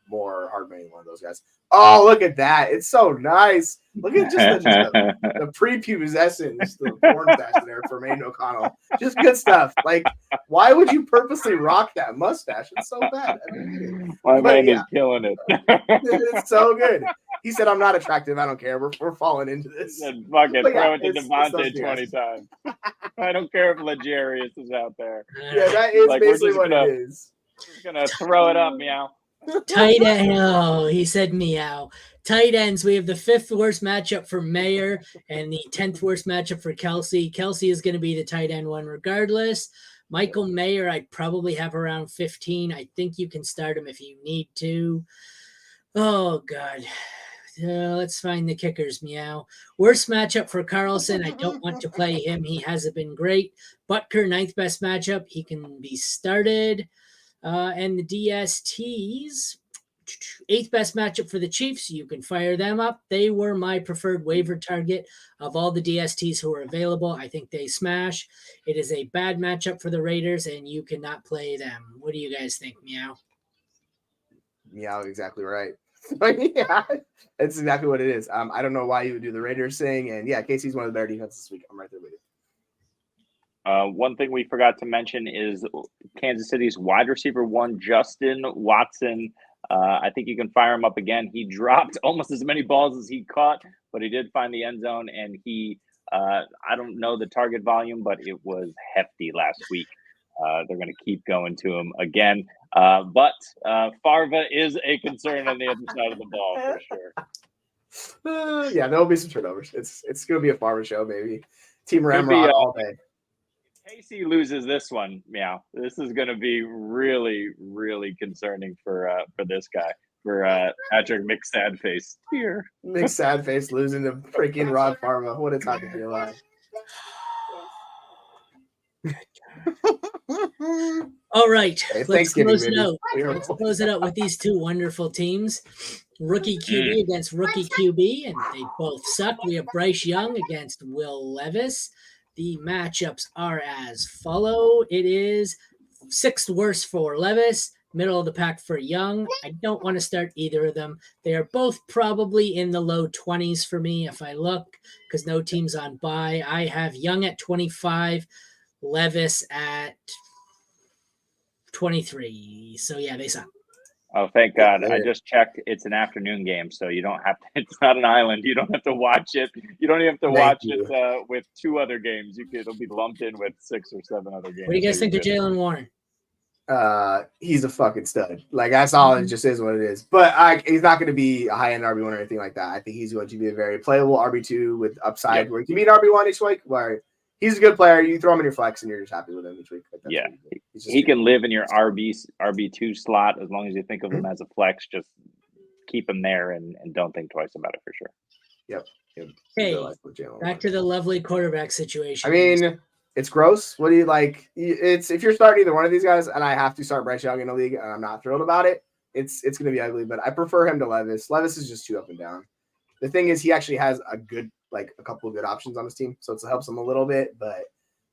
more Hardman, one of those guys. Oh, look at that. It's so nice. Look at just the prepubescence, the porn fashion there for Aiden O'Connell. Just good stuff. Like, why would you purposely rock that mustache? It's so bad. My man is killing it. It's so good. He said, I'm not attractive. I don't care. We're falling into this. Fucking throw it to Devontae 20 times. I don't care if Legarius is out there. Yeah, that is basically what it is. Just going to throw it up, meow. Tight end. Oh, he said meow. Tight ends. We have the 5th worst matchup for Mayer and the 10th worst matchup for Kelsey. Kelsey is going to be the tight end one regardless. Michael Mayer, I'd probably have around 15. I think you can start him if you need to. Oh, God. let's find the kickers, meow. Worst matchup for Carlson. I don't want to play him. He hasn't been great. Butker, ninth best matchup. He can be started. And the DSTs, eighth best matchup for the Chiefs. You can fire them up. They were my preferred waiver target of all the DSTs who are available. I think they smash. It is a bad matchup for the Raiders, and you cannot play them. What do you guys think, meow? Meow, exactly right. Yeah, that's exactly what it is. I don't know why you would do the Raiders thing, and yeah, KC's one of the better defenses this week. I'm right there with you. One thing we forgot to mention is Kansas City's wide receiver one, Justin Watson. I think you can fire him up again. He dropped almost as many balls as he caught, but he did find the end zone, and he I don't know the target volume, but it was hefty last week. They're going to keep going to him again. But Farva is a concern on the other side of the ball for sure. Yeah, there'll be some turnovers. It's going to be a Farva show, maybe. Team Ramrod all day. Casey loses this one, meow. This is going to be really, really concerning for this guy, for Patrick McSadface here. McSadface losing to freaking Rod Farva. What a time to be alive. All right, Hey, let's close it baby. out. Let's close it out with these two wonderful teams. Rookie QB against rookie QB, and they both suck. We have Bryce Young against Will Levis. The matchups are as follow. It is sixth worst for Levis, middle of the pack for Young. I don't want to start either of them. They are both probably in the low 20s for me if I look, because no team's on bye. I have Young at 25, Levis at 23. So yeah, they suck. Oh, thank God. I just checked. It's an afternoon game, so you don't have to, it's not an island. You don't have to watch it. You don't even have to watch it with two other games. It'll be lumped in with 6 or 7 other games. What do you guys think of Jalen Warren? He's a fucking stud. Like, that's all it just is what it is. But he's not going to be a high-end RB1 or anything like that. I think he's going to be a very playable RB2 with upside where he can be an RB1 each week, where he's a good player. You throw him in your flex and you're just happy with him each week. Yeah. He can live in your RB2 slot as long as you think of him as a flex. Just keep him there and don't think twice about it for sure. Yep. Hey, back to the lovely quarterback situation. I mean, it's gross. What do you like? It's if you're starting either one of these guys, and I have to start Bryce Young in the league, and I'm not thrilled about it. It's going to be ugly, but I prefer him to Levis. Levis is just too up and down. The thing is, he actually has a couple of good options on his team, so it helps him a little bit. But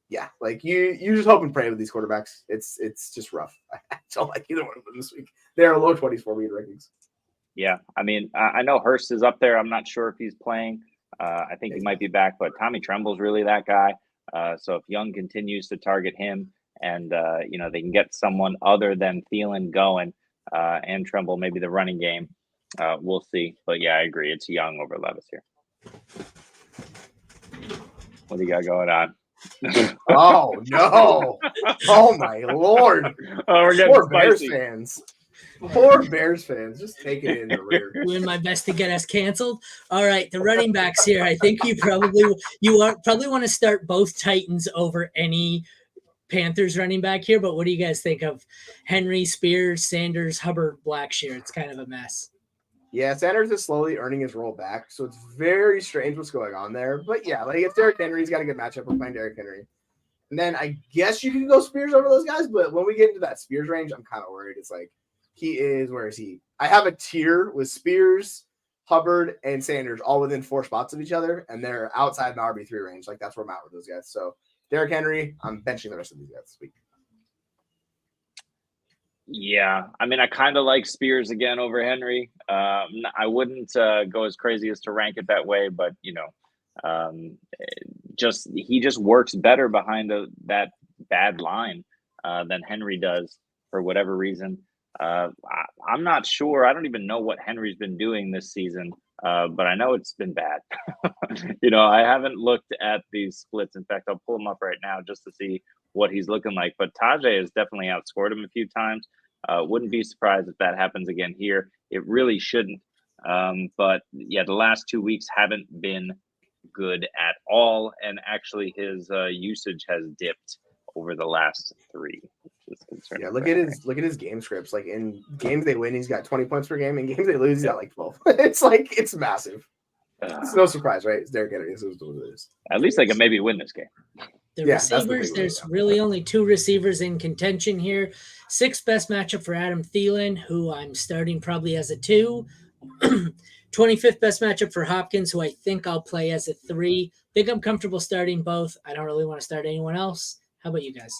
yeah, like you just hope and pray with these quarterbacks. It's just rough. I don't like either one of them this week. They are low 20s for me in rankings. Yeah, I mean, I know Hurst is up there. I'm not sure if he's playing. I think he might be back, but Tommy Tremble's really that guy. So if Young continues to target him and, they can get someone other than Thielen going and Tremble, maybe the running game, we'll see. But yeah, I agree. It's Young over Levis here. What do you got going on? Oh, no. Oh, my Lord. Oh, we're getting Poor spicy. Bears fans. Poor Bears fans. Just taking it in the rear. Doing my best to get us canceled. All right, the running backs here. I think you probably want to start both Titans over any Panthers running back here. But what do you guys think of Henry, Spears, Sanders, Hubbard, Blackshear? It's kind of a mess. Yeah, Sanders is slowly earning his role back, so it's very strange what's going on there. But yeah, like if Derrick Henry's got a good matchup, we're playing Derrick Henry. And then I guess you can go Spears over those guys, but when we get into that Spears range, I'm kind of worried. It's like where is he? I have a tier with Spears, Hubbard, and Sanders all within 4 spots of each other, and they're outside an RB3 range. Like that's where I'm at with those guys. So Derrick Henry, I'm benching the rest of these guys this week. Yeah, I mean, I kind of like Spears again over Henry. I wouldn't go as crazy as to rank it that way, but he just works better behind that bad line than Henry does for whatever reason. I'm not sure. I don't even know what Henry's been doing this season, but I know it's been bad. I haven't looked at these splits. In fact, I'll pull them up right now just to see what he's looking like. But Tajay has definitely outscored him a few times. Wouldn't be surprised if that happens again here. It really shouldn't. But yeah, the last 2 weeks haven't been good at all. And actually his usage has dipped over the last 3, which just concerning. Yeah, look at his game scripts. Like in games they win, he's got 20 points per game. In games they lose, he's got like 12. It's massive. It's no surprise, right? It's Derrick Henry. This is what it is. At least they can maybe win this game. The receivers, there's really only 2 receivers in contention here. 6th best matchup for Adam Thielen, who I'm starting probably as a 2. 25th best matchup for Hopkins, who I think I'll play as a 3. Think I'm comfortable starting both. I don't really want to start anyone else. How about you guys?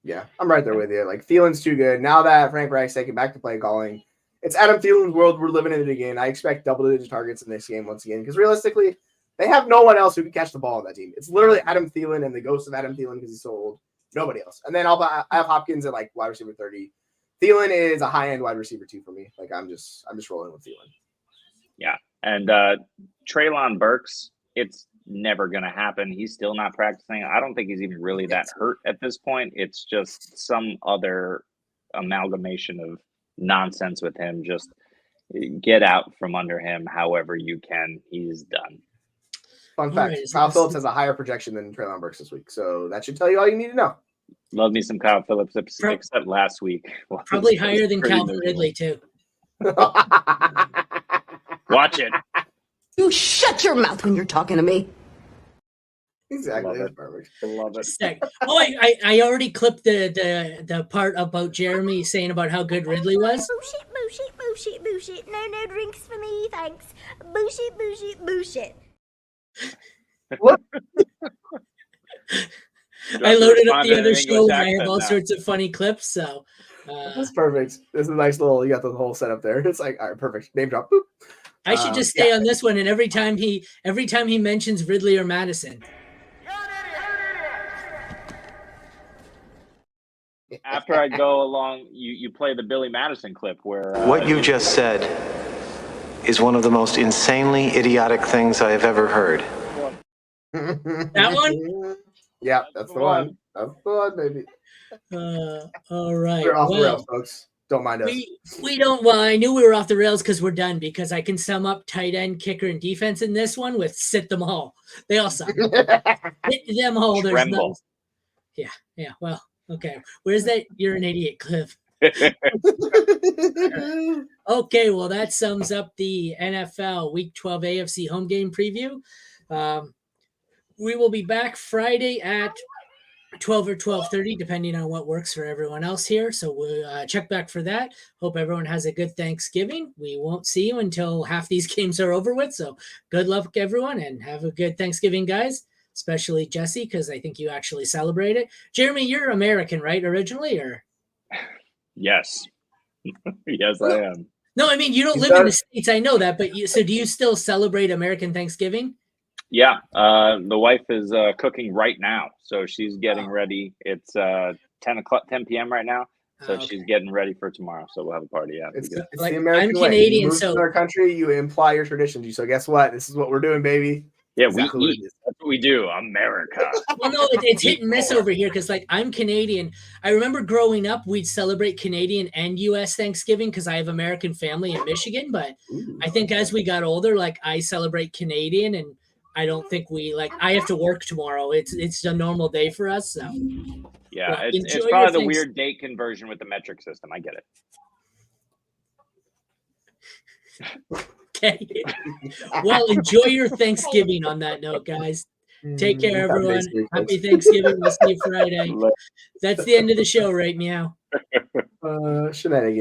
Yeah, I'm right there with you. Like Thielen's too good. Now that Frank Reich's taken back to play calling, it's Adam Thielen's world. We're living in it again. I expect double-digit targets in this game once again because realistically, they have no one else who can catch the ball on that team. It's literally Adam Thielen and the ghost of Adam Thielen because he's so old. Nobody else. And then I have Hopkins at like wide receiver 30. Thielen is a high-end wide receiver 2 for me. Like I'm just rolling with Thielen. Yeah, and Treylon Burks, it's never going to happen. He's still not practicing. I don't think he's even really that hurt at this point. It's just some other amalgamation of nonsense with him. Just get out from under him however you can. He's done. Fun fact, Kyle Phillips has a higher projection than Treylon Burks this week, so that should tell you all you need to know. Love me some Kyle Phillips, except last week. Probably higher than Calvin Ridley, too. Watch it. You shut your mouth when you're talking to me. Exactly. That's perfect. I love it. Oh, I already clipped the part about Jeremy saying about how good Ridley was. Bullshit, bullshit, bullshit, bullshit. No drinks for me, thanks. Bullshit, bullshit, bullshit. What? I loaded up the other show and I have all sorts of funny clips. So that's perfect. This is a nice little. You got the whole setup there. It's like all right, perfect. Name drop. Boop. I should just stay on this one, and every time he mentions Ridley or Madison. After I go along, you play the Billy Madison clip where what you just said is one of the most insanely idiotic things I have ever heard. That one? Yeah, that's the one. That's the one, baby. All right. We're off the rails, folks. Don't mind us. We don't. Well, I knew we were off the rails because we're done. Because I can sum up tight end, kicker, and defense in this one with sit them all. They all suck. Hit them all. There's no. Yeah. Well, okay. Where's that? You're an idiot, Cliff. Okay. Well, that sums up the NFL Week 12 AFC home game preview. We will be back Friday at 12 or 12:30, depending on what works for everyone else here. So we'll check back for that. Hope everyone has a good Thanksgiving. We won't see you until half these games are over with. So good luck, everyone, and have a good Thanksgiving, guys, especially Jesse, because I think you actually celebrate it. Jeremy, you're American, right, originally? Or Yes. Yes, I am. No, I mean, you don't live in the States. I know that. But so do you still celebrate American Thanksgiving? Yeah, the wife is cooking right now, so she's getting ready. It's 10 p.m. right now, so she's getting ready for tomorrow. So we'll have a party. Yeah, it's like, the American I'm Canadian, way. You move so to our country, you imply your traditions. So guess what? This is what we're doing, baby. Yeah, exactly. We eat. That's what we do. America. Well, no, it's hit and miss over here because, like, I'm Canadian. I remember growing up, we'd celebrate Canadian and U.S. Thanksgiving because I have American family in Michigan. But I think as we got older, like, I celebrate Canadian and I don't think I have to work tomorrow. It's a normal day for us. So yeah, well, it's probably the weird date conversion with the metric system. I get it. Okay. Well, enjoy your Thanksgiving on that note, guys. Take care, everyone. Happy Thanksgiving. We'll see you Friday. That's the end of the show, right, Meow? Shenanigans.